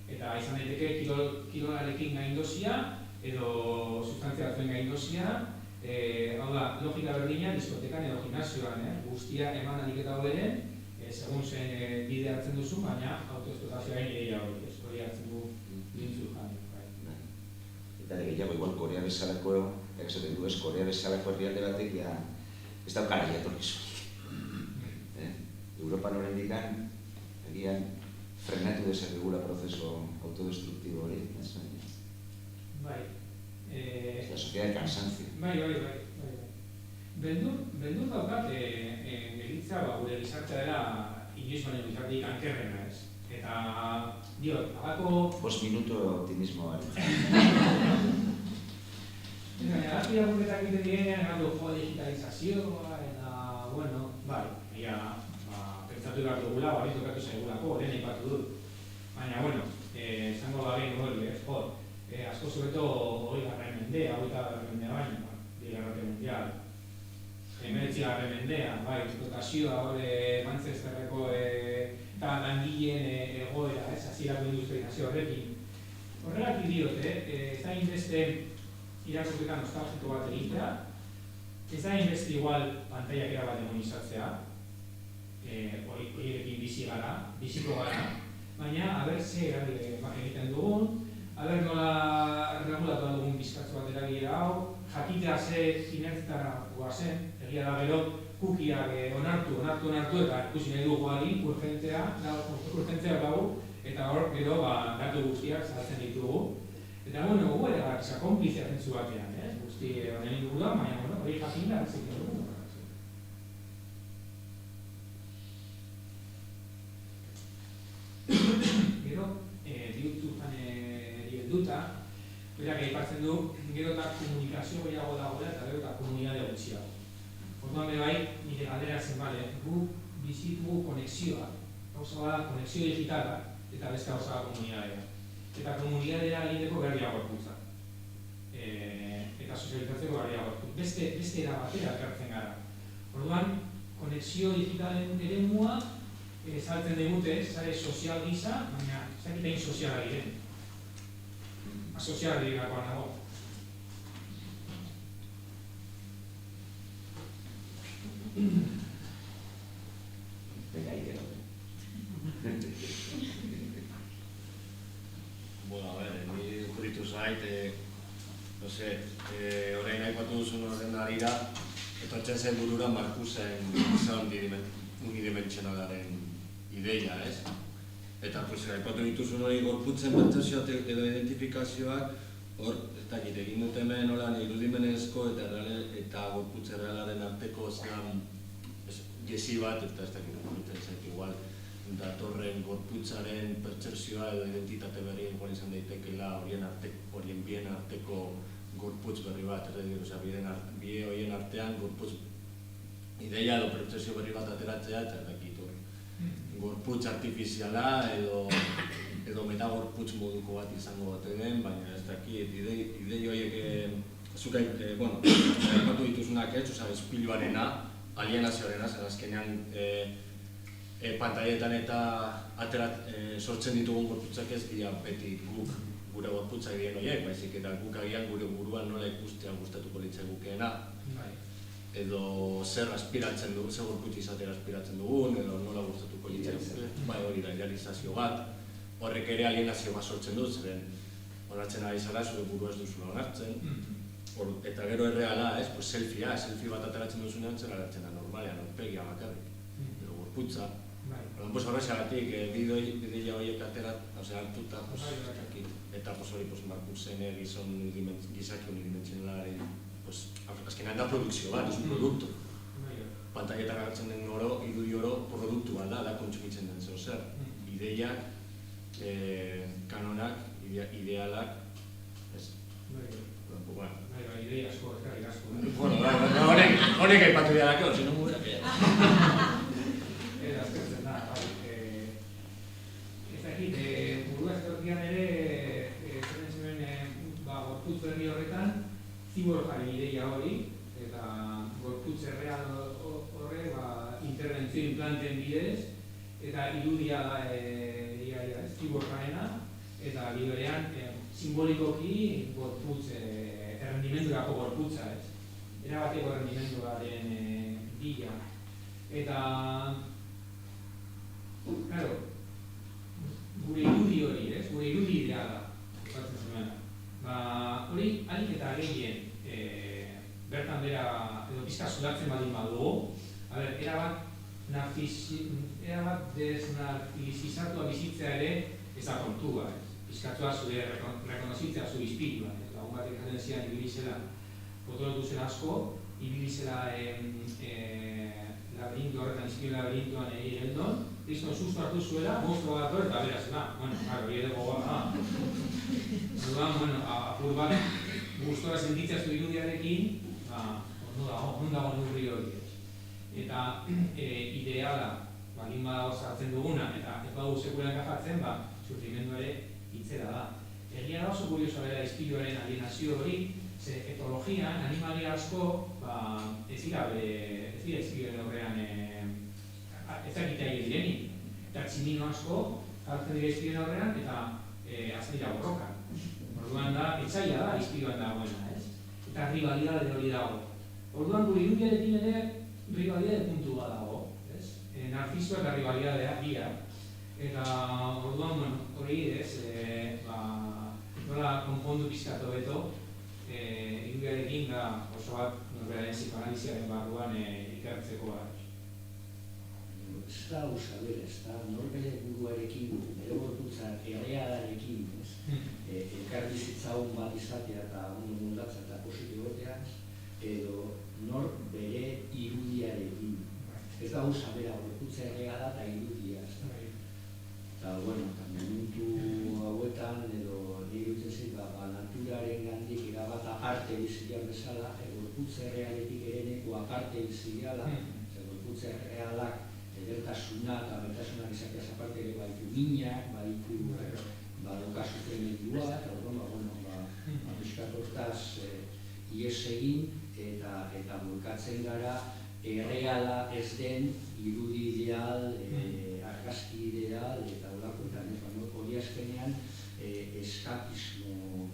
Eta izan daiteke kilolarekin gaindozia, edo sustantzia batzuen gaindozia, hau da, logika berdina, diskotekan edo gimnasioan, guztia eman adiketa hoberen, segun zen bide hartzen duzu, baina autoesplotazioaren ideia hori, hori hartzen du Biltzuk Janek. Eta gehiago, igual Korea bezalako, esaten du ez, Korea bezalako herrialde batek ja ez daukara jatorkizunik. Europan oraindik agian frenatu dezakegula prozeso autodestruktibo hori. Bai. La sociedad de cansancio. Bai. Beldur daukat gelitza gure gizartea dela inoiz baino gizarteik ankerrena ez. Eta, diot, abako... 5 minuto optimismoari. Arrazki lagunketak egiten direnean, gero joa digitalizazioa, eta, bai, pentsatu behar dugula, hori tokatu zaigulako, lehen aipatu dut. Baina, esango da behin hori, asko zubeto 20. mendea, 20. mendea baina, Bigarren Mundial. 19. mendea, bai, esplotazioa hori Manchesterreko eta langileen egoera, hasierako industrializazio horrekin. Horregatik diot, ez da inbeste irakurketa nostalgiko bat egitea, ez da inbeste igual pantaiak erabat demonizatzea, horiekin biziko gara, baina haber ze egiten dugun, haber nola regulatu dugun bizkatzu bat erabilera hau, jakitea ze inertzitara guazen, egia da gero kukiak onartu eta ikusi nahi dugu alin, urgentzea dago, eta hor gero datu guztiak zahaltzen ditugu. Eta gu ere gara konplizia zentzu batean, guzti honen inguruan, baina hori jakin da zik dugu. Gero, Biltzuk Janeri helduta, berak aipatzen du, gero eta komunikazio gehiago dagoela eta gero eta komunitate gutxiago. Orduan bai, nire galdera zen gu bizitugu konexioa, gauza bada konexio digitala eta beste gauza da komunitatea. Eta komunitatea egiteko berria gorputza. Eta sozializatzeko berria gorputza. Beste era batera elkartzen gara. Orduan, konexio digitalen eremua saltzen digute, sare sozial gisa, baina ez dakitein soziala diren. Asoziala direlakoan nago. Venga, Iker. Bueno, a ver, ni ukuritu zait, orain aipatu duzun horren arira, etortzen zen burura Marcusen unidimentsionalaren ideia, ez? Eta, aipatu dituzun hori gorputzen pertsezioak edo identifikazioak, hor, ez dakit, egin dut hemen holan irudimenezko eta gorputz errealaren arteko jesi bat, eta ez dakit, egiten zait igual, datorren gorputzaren pertsepzioa edo identitate berrien joan izan daitekeela horien bien arteko gorputz berri bat, bide horien artean gorputz ideia edo pertsepzio berri bat ateratzea, eta dakit gorputz artifiziala edo edo metagorputz moduko bat izango bate den, baina ez dakit, idei horiek, zuk aipatu dituzunak ez, oza, espiluarena, alienazioarena, zer azkenean pantailetan eta sortzen ditugun gorputzak ez dira beti guk gure gorputzak diren horiek, baizik eta guk agian gure buruan nola ikustea gustatuko litzaigukeena. Edo zer aspiratzen dugun, zer gorputz izatera aspiratzen dugun, edo nola gustatuko litzaigukeena. Bai, hori da, idealizazio bat. Horrek ere alienazio bat sortzen dut, zeren onartzen ari zara, zure burua ez duzula onartzen. Eta gero erreala, selfie bat ateratzen duzunean, zer aratzen da normalean, aurpegia bakarrik. Edo gorputza. Horrexagatik, bideia horiek hartuta, eta hori Marcusen gizaki unidimentsionalari, azkenean da produkzio bat, es un produktu. Pantailetan agertzen den oro, irudi oro, produktu bat da kontsumitzen den zeo zer. Ideiak, kanonak, idealak, ez? Idei asko, eskarrik asko. Honek aipatu idealak, zinu murak. Azkertzen da, ez dakit, burua estorkian ere, zeren gorputz berri horretan, ziborjaren ideia hori, eta gorputz erreal horre, interbentzio implanteen bidez, eta irudia da ziborjarena, eta bideorean simbolikoki gorputz, errendimendurako gorputza, ez? Erabateko errendimenduaren bila. Eta, claro, gure irudi hori, gure irudi ideala, hori alik eta gehien bertan bera edo pizka zulatzen baldin badugu, erabat desnarzizatua bizitzea ere ez da kontua, pizkatua zure rekonozitzea zure izpilua, lagun batek jaten zian ibilizela potolotu zen asko, ibilizela labirintu horretan, izpilu labirintuan heldon, kriston susto hartu zuela, monstruo bat eta bera zela, hori edo gogoa da. Orduan, apur bat, gustora sentitzea zu irudiarekin, hon dago nurri hori. Eta ideala, balin badago sartzen duguna, eta ez badugu sekulan enkajatzen, sufrimendu ere hitzera da. Egia da oso kuriosoa dela izpiluaren alienazio hori, ze etologian, animalia asko, ez dira izpiluaren horrean ez dakitea direnik. Eta tximino asko, jartzen dira izpiluaren horrean, eta azten dira borrokan. Orduan da, etxaila da izpiluan dagoena, ez? Eta rivalidade hori dago. Orduan gure irudiarekin ere rivalidade puntu bat dago, ez? Narzizoa eta rivalidadea dira. Eta orduan, hori ez, nola konpondu pizkatu beto, irudiarekin da oso bat norberaren psikoanaliziaren barruan ikertzeko bat. Ez da usaber, ez da norbere buruarekin, bere gorputza errealarekin, elkarbizitzaun bat izatea eta mundatza eta positibotea, edo nor bere irudiarekin. Ez da usabera, gorputza erreala eta irudia. Eta, momentu hauetan, edo nire utzezit, naturaren gandik erabat aparte bizilean bezala, gorputza errealetik ere neko aparte bizileala, gorputza errealak edertasuna eta bertasunak izateaz aparte ere baitu minak, baitu badokazuten medua, eta piskat hortaz ies egin eta bulkatzen gara erreala ez den irudi ideal, argazki ideal eta olakoetan, hori azkenean eskapismoa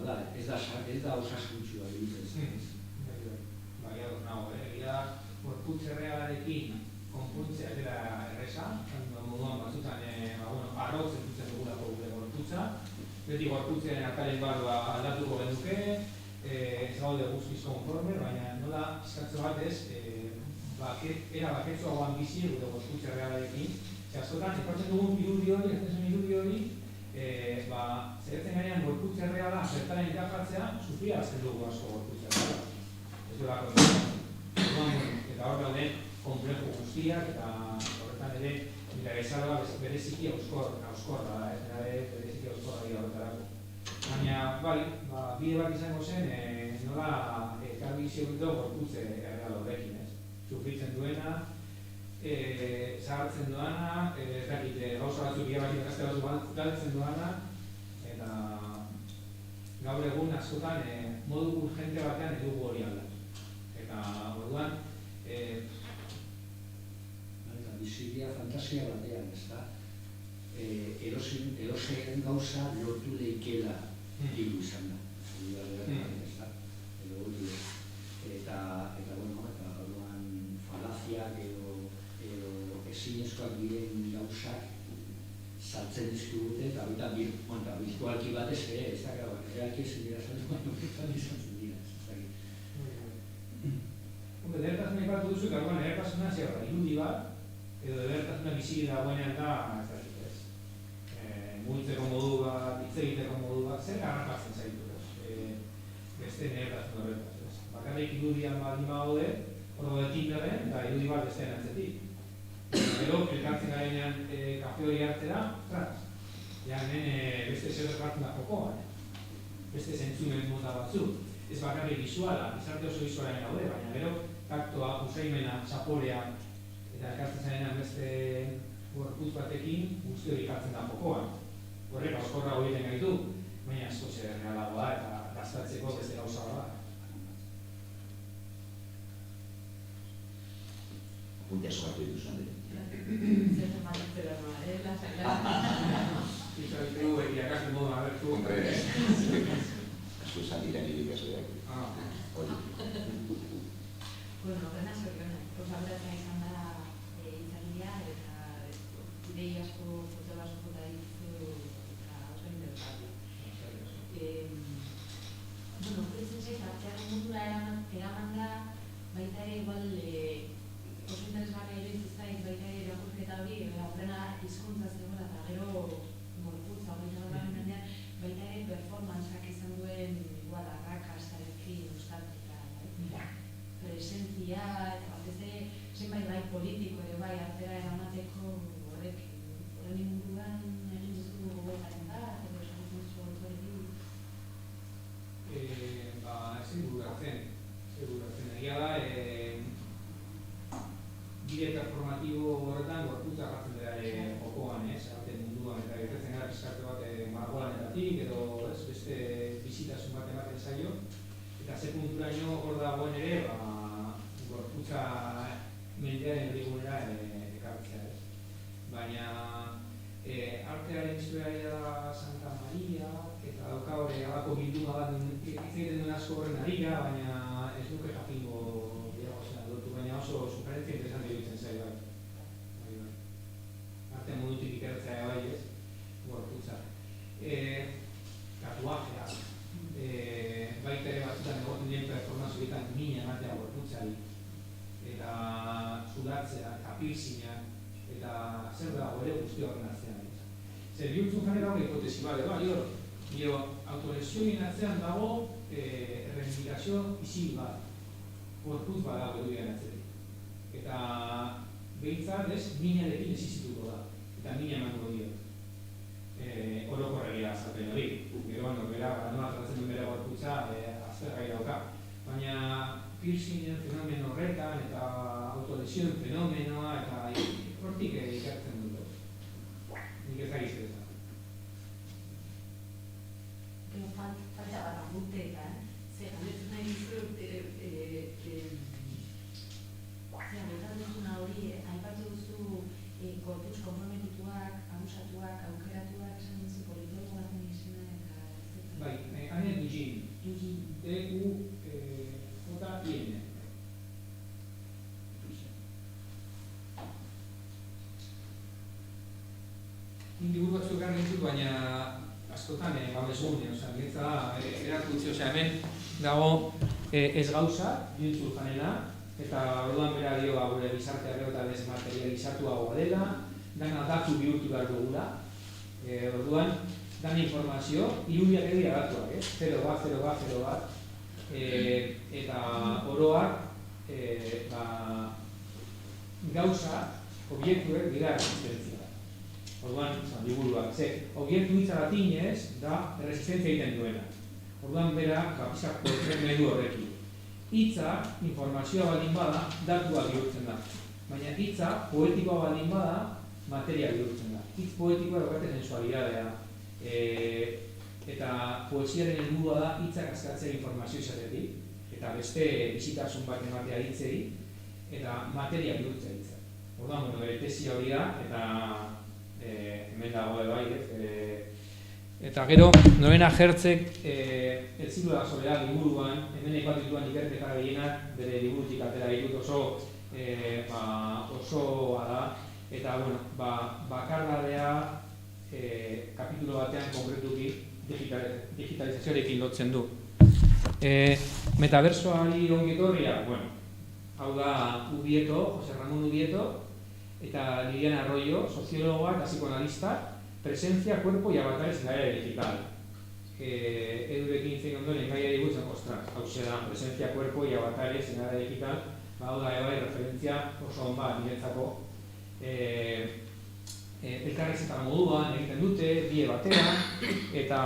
da, ez da osasuntzua iruditzen zen. Bai, ados nago, egia gorputz errealarekin konpuntzea dela erresa, moduan batzutan arroz entzuten dugulako gure gorputza, beti gorputzen ataren barua aldatuko genuke, ez gaude guztiz konforme, baina nola eskatze batez, era baketsuagoan bizi gure gorputz errealarekin, askotan, esportzen dugun irudi hori, zeretzen gainean gorputz erreala zertaren ikapatzea, sufria azten dugu asko gorputz erreala. Ez duela kontra. Eta hor dauden komplejo guztiak eta horretan ere interesarra bereziki auskorra da, bereziki auskorra dira horretarako. Baina, bide bat izango zen, nola karbizio dut gorputze erreal horrekin, ez? Sufritzen duena, zahartzen doana, ez dakit, gauza batzuk irabaki gazte batzuk galtzen doana, eta gaur egun askotan modu urgente batean ez dugu hori aldatu. Eta orduan, bizidia fantasia batean, ez da? Edozein gauza lortu leikela hiru izan da. Ez da? Eta orduan falaziak edo ezinezkoak diren gauzak saltzen dizkigute, eta baita virtualki batez ere, ez da, realki ezin dira saltu, baina virtual izan dira, ez da. Edertasuna ipatu duzu, eta orduan edertasuna zer da, irudi bat, edo edertasuna bizi dagoenean da, ez dakit ez. Mugitzeko modu bat, hitz egiteko modu bat, zer garrakatzen zaitu, beste edertasuna horretaz, ez. Bakarrik irudian baldin bagaude, hor gaude Tinderen, eta irudi bat bestean atzetik. Gero, elkartzen garenean kafe hori hartzera, ostras, ja hemen beste zer hartzen da jokoan, beste zentzumen mota batzuk. Ez bakarrik bizuala, izarte oso bizualaren gaude, baina gero, taktoa, usaimena, zaporea, eta elkartzen zarenean beste gorputz batekin guzti hori hartzen da jokoan. Horrek, auskorra hori den gaitu, baina asko zer realagoa eta gastatzeko beste gauza bat. Apunte asko hartu dituzun, Zerten balitzera noa, lasai. Izaitu, irakasle modu abertu. Hombre, asko saliran irakasleak. Hori. Bueno, horrena zoriona. Osabratzen izan da itzaldia eta idei asko foto baso jota dituzu eta oso interesgarria. Bueno, pentsen zait, artearen mundura eraman da, baita ere igual oso interesgarria iruditzen zait, baita ere irakurketa hori, horrena hizkuntza zegoela eta gero gorputza hogeita garren mendean, baita ere performanceak izan duen igual arrakastarekin uztartuta, presentzia eta batez ere zenbait bai politiko ere bai artera eramateko horren inguruan egin duzu gogotaren bat, edo esatzen duzu autorekin? Ezin bururatzen. Egia da, bide performatibo horretan gorputza jartzen dira jokoan, arte munduan, eta gertatzen gara pizkarte bat margolanetatik edo beste bizitasun bat ematen zaio, eta ze punturaino hor dagoen ere, gorputza mendearen erdigunera ekartzea. Baina artearen historiaria da Santa Maria, eta dauka hori alako bilduma bat hitz egiten duen asko horren harira, baina ez duke jakingo baina oso sugerentzia interesante iruditzen zai bai. Artean modutik ikertzea bai ez, gorputza. Tatuajeak, baita ere batzutan egoten diren performantzioetan mina ematea gorputzari, eta sudatzea, eta piercinga, eta zer dago ere guzti horren atzean. Zer bihurtzun janera hori hipotesi bat, dio, autolesioen atzean dago erreivindikazio isil bat. Gorputz badago eduian atzetik. Eta behintzat minarekin ez izituko da. Eta mina emango dio. Orokorregia zaten hori. Gero norbera, nola tratzen duen bere gorputza, aztergai dauka. Baina piercingen fenomen horretan eta autolesioen fenomenoa eta hortik ikertzen dut. Nik ez da gizte. Gero falta bat apunteetan, zer galdetzen nahi dizut, hori, aipatu duzu gorputz konprometituak, abusatuak, aukeratuak, esan duzu politologo baten izena eta... Bai, Ane Dugin. D-U-J-I-N. Indigur batzuk garri ditut, baina askotan gaudezun, niretza erakutzi, hemen dago ez gauza, Jun Zulfanena, eta orduan bera dio gure gizartea gero eta desmaterializatuagoa dela, dana datu bihurtu behar dugula, orduan, dana informazio, irudiak edo datuak, 0 bat, eta oroak, gauza, obiektuek dira resistentzia. Orduan, liburuak, obiektu hitza latinez da resistentzia egiten duena. Orduan bera, pizak poetzen nahi du horrekin. Hitza, informazioa baldin bada, datua bihurtzen da. baina hitza poetikoa baldin bada, materia bihurtzen da. Hitz poetikoa daukate sensualidadea. Eta poesiaren helburua da hitzak askatzea informazio izatetik, eta beste bizitasun bat ematea hitzei, eta materia bihurtzea hitza. Orduan, bere tesia hori da, eta hemen dago bai, eta gero, Norena Hertzek El siglo de la soledad liburuan, hemen aipatu dituan ikerketa gehienak bere liburutik atera ditut osoa da, eta bakardadea kapitulo batean konkretuki digitalizazioarekin lotzen du. Metaversoari ongi etorria, hau da Ubieto, Jose Ramón Ubieto, eta Liliana Arroyo, soziologoa eta psikoanalistak, presencia, cuerpo y avatares en la era digital. Edurekin zein ondoren gaiari buruz, ostras, hau da, presencia, cuerpo y avatares en la era digital, hau da referentzia oso on bat niretzako. Elkarrizketa moduan egiten dute, bie batean, eta,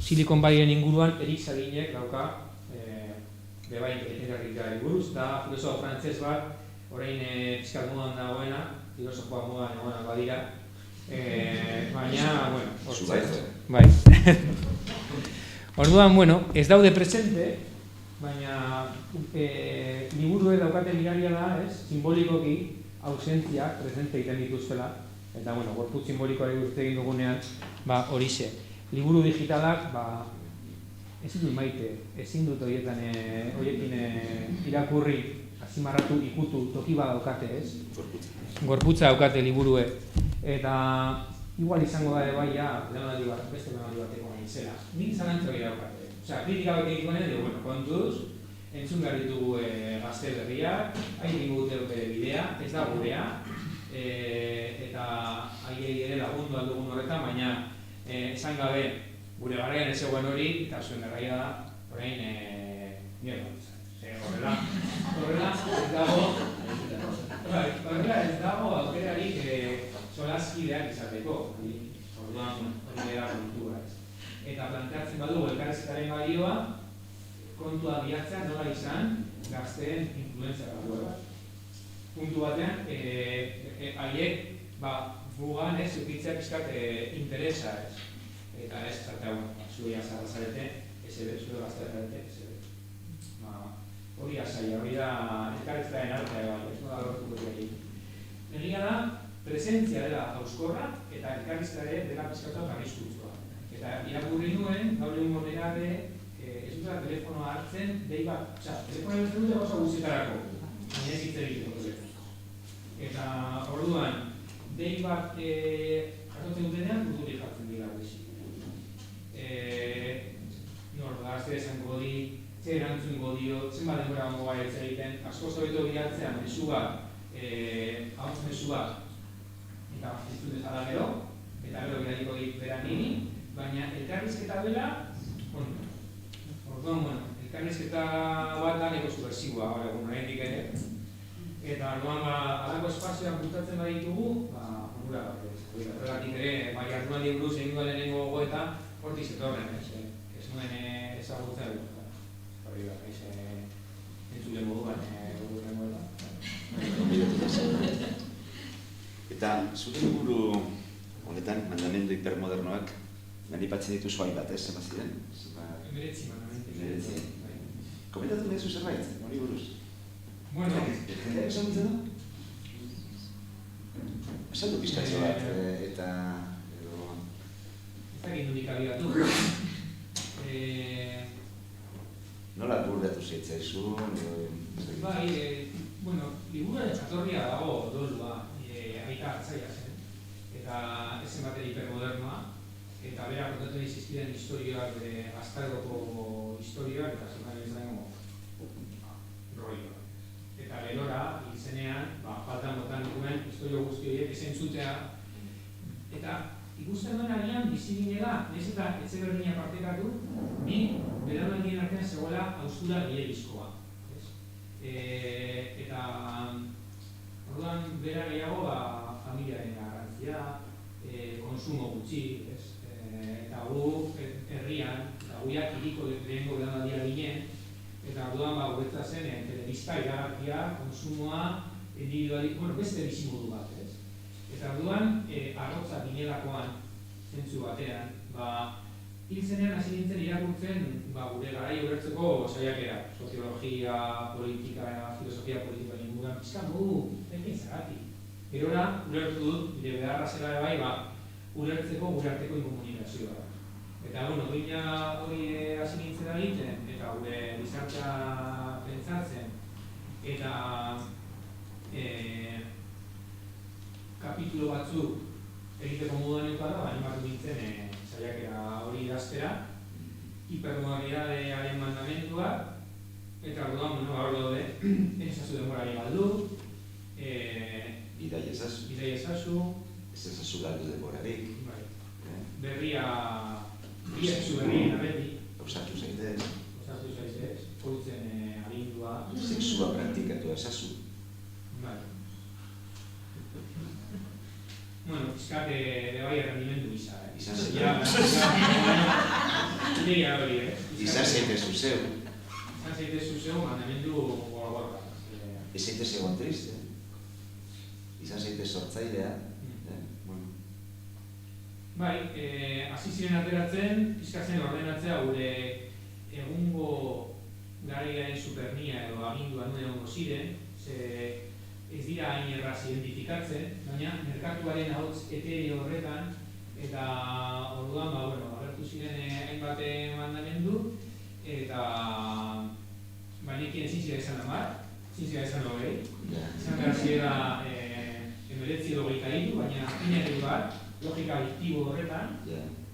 Silicon Valleyren inguruan Erik Sabinek dauka beba inteligentzia buruz, eta filosofo frantzes bat, orain pizkat modan dagoena, filosofoa modan egonak badira, baina, bai. Orduan, ez daude presente, baina liburue daukaten miraria da, simbolikoki, ausentziak presente egiten dituztela, eta, gorputz simbolikoari urte egin dugunean, horixe. Liburu digitalak, ezin dut maite, ezin dut horiekin irakurri, azimarratu, ikutu, toki bat daukate, ez? Gorputza daukate liburue. Eta, igual izango da bai, beste lanaldi bateko gain zela. Nik zalantza hori daukate. Osea, kritika bat egiten kontuz, entzun behar ditugu gazte berriak, hain dingu dute bere bidea, ez da gurea, eta haiei ere lagundu aldugun horretan, baina esan gabe gure garaian ez zegoen hori, eta zuen garraia da, orain ez dago aukerarik solaskideak izateko, orduan hori dela kontua ez. Eta planteatzen badugu elkarrizketaren balioa, kontua bilatzea nola izan gazteen influentzia bat. Puntu batean, haiek gugan eukitzea pixkat interesa ez. Eta ez, zure azarra zarete, zure gaztea zarete, hori azaia, hori da elkarrizketaren artea bat, ez nola lortuko egin. Egia da, presentzia dela hauskorra eta elkarrizketaren dela pixkatu arriskutsua. Eta irakurri nuen, gaur egun moderabe, ez dutela telefonoa hartzen, dei bat, telefonoa hartzen dute gauza guztietarako, baina ez hitz egiteko telefono. Eta orduan, dei bat jasotzen dutenean, kulturik jartzen dira guizik. Gazte esango di, ze erantzungo dio, zenbat denbora gongo bai ez egiten, asko zobeto bilatzea mesu bat, hauntz mesu bat, eta ez dut ezala gero, eta gero bilaliko dit bera nini, baina elkarrizketa bela, orduan, elkarrizketa bat da neko subversiboa, oraindik ere, eta orduan, alako espazioak bultatzen baditugu, onura bat, horregatik ere, bai arduan buruz egin duen lehenengo gogoeta, hortik zetorren, ez nuen ezagutzen dut, hori da, entzule moduan, Eta zure liburu honetan, mandamendu hipermodernoak, manipatzen dituzu hainbat, ez, zema ziren? Emeretzi, mandamendu. Komentatu nezu zerbait, hori buruz? Jendeak esagutzen du? Esan du pizkatxo bat, eta... Ez egin dudik abigatu. Nola bururatu zaitzaizu? Bai, liburuen jatorria dago dolua, aita hartzaia zen. Eta ezen bateri hipermodernoa, eta bera kontatu izizkiden historioak, Astargoko historioak, eta zekan ez dago rolloa. Eta gerora, izenean, faltan botan duen historio guzti horiek ezen zutea, eta ikusten duen agian biziginela, nahiz eta etxe berdina partekatu, ni belaunaldien artean zegoela haustura gehiagizkoa. Eta orduan bera gehiago familiaren garrantzia, konsumo gutxi, eta gu herrian, eta guiak iriko lehengo belaunaldia ginen, eta orduan guretzat zen telebista iragarkia, konsumoa, beste bizimodu bat, ez? Eta orduan, arrotza ginelakoan, zentzu batean, hil zenean hasi nintzen irakurtzen gure garai ulertzeko saiakera, soziologia, politika, filosofia politika inguruan, pizka modu ekin zagatik. Gerora, ulertu dut, bide beharra zela bai, ulertzeko gure arteko inkomunikazioa. Eta, duina hori hasi nintzen egiten, eta gure gizartea pentsatzen, eta kapitulo batzuk egiteko moduan da, animatu nintzen saiakera hori idaztera, hipermodalidadearen mandamendua, eta orduan, hor daude, ezazu denborari galdu, Bidai ezazu, ez ezazu galdu denborarik. Berria ezazu berrien abeti. Osatu zaitez. Koitzen agindua. Sexua praktikatu ezazu. Bueno, pizkat de bai errendimendu gisa, Izan zaitez. Ideia hori, Izan zaitez zuzeu. Izan zaitez zuzeu, mandamendu gorra. Ez zaitez egon triste. Izan zaitez sortzailea. Bai, hasi ziren ateratzen, pizkatzen ordenatzea gure egungo garaiaren supernia edo agindua nuen egongo ziren, ez dira hain erraz identifikatzen, baina merkatuaren ahots etereo horretan, eta orduan, agertu ziren hainbat mandamendu, eta bainekin ezin zira izan 10, ezin zira izan 20, izan behar zirela 19 edo 22, baina inarri bat, logika adiktibo horretan,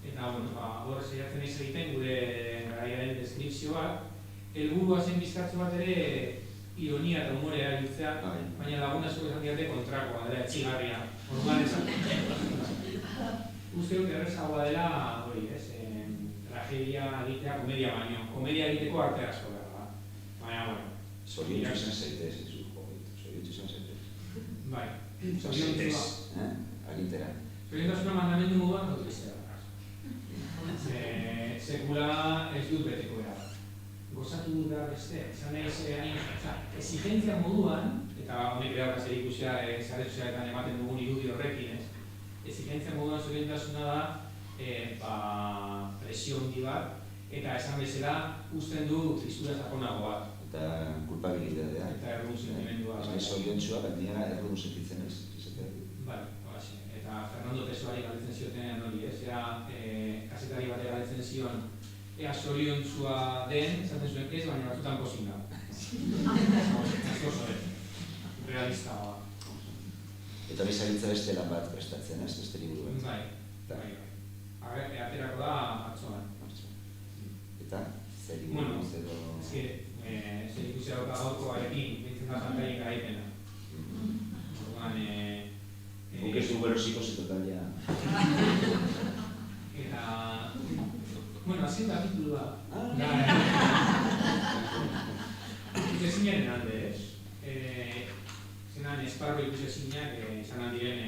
eta hor saiatzen ez egiten gure garaiaren deskripzioak, helburua zen bizkatzu bat ere ironia eta humorea erabiltzea, baina lagun asko esan diate kontrakoa dela, etxigarria, orduan esan. Uste dut errezagoa dela, hori, tragedia egitea komedia baino, komedia egiteko arte asko behar, baina, Zoriontzu izan zaitez, zoriontzu izan zaitez. Bai, zoriontzua. Agintera. Zoriontasuna mandamendu moduan dut izan. Sekula ez dut beteko era. Gozatu dut da beste, izan nahi exigentzia moduan, eta honek behar zer ikusia sare sozialetan ematen dugun irudi horrekin, exigentzia moduan zoriontasuna da presio handi bat, eta esan bezala usten du tristura sakonago bat. Eta kulpabilidadea. Eta errun sentimendua. Ez nahi zoriontzua, baina errun sentitzen ez. Bai, hori. Eta Fernando Pessoari galdetzen zioten hori, era kazetari bat galdetzen zion ea zoriontzua den, esaten zuen ez, baina batzutan pozik da. Asko zoret. Realista ba. Eta bizaritza beste lan bat prestatzen, ez? Beste liburuen. Bai. Aterako da atzoan. Eta? Zer liburuen edo... Zer ikusia dauka gaurko arekin, bintzen da pantailin garaipena. Orduan... Guk ez dugu erosiko zetotalea. Eta... azken kapitulua. Ikusezinaren alde, ez? Zenan esparro ikusezinak izan aldiren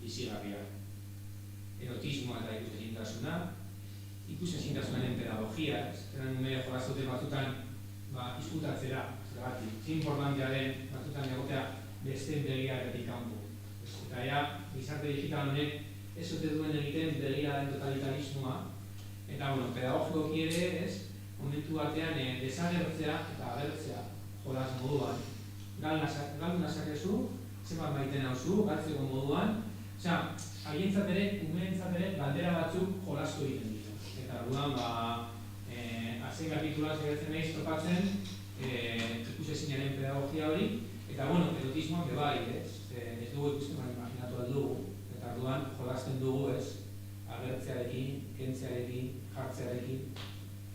bizigarriak. Erotismoa eta ikusezintasuna, ikusezintasunaren pedagogia, zenan nume jolaztote batzutan izkutatzera, zergatik. Zin importantea den batzutan egotea besteen begiraretik kanpo. Eta ea, gizarte digital honek ez ote duen egiten begiraren totalitarismoa, eta pedagogikoki ere, ez, momentu batean desagertzea eta agertzea jolaz moduan. Galdu nazakezu, zenbat maiten hauzu, galtzeko moduan, osea, haientzat ere, umeentzat ere, galdera batzuk jolazko egiten ditu. Eta orduan, azken kapitulua zeratzen nahiz topatzen, ikusezinaren pedagogia hori, eta, erotismoan bebai, ez? Ez dugu ikusten, imaginatu aldugu, eta orduan jolazten dugu, ez? Agertzearekin, kentzearekin, jartzearekin,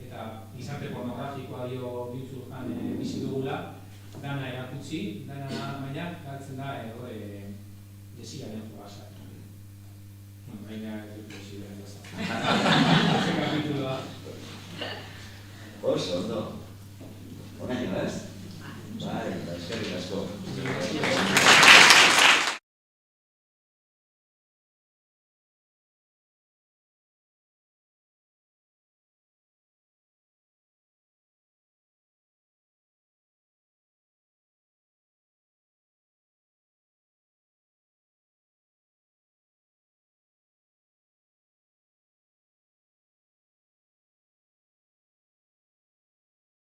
eta gizarte pornografikoa dio biltzurkan bizi dugula, dana erakutsi, dana baina galtzen da desiaren jolazak. Baina ez dut desiaren jolazak. Zer kapitulua. Oso, ondo.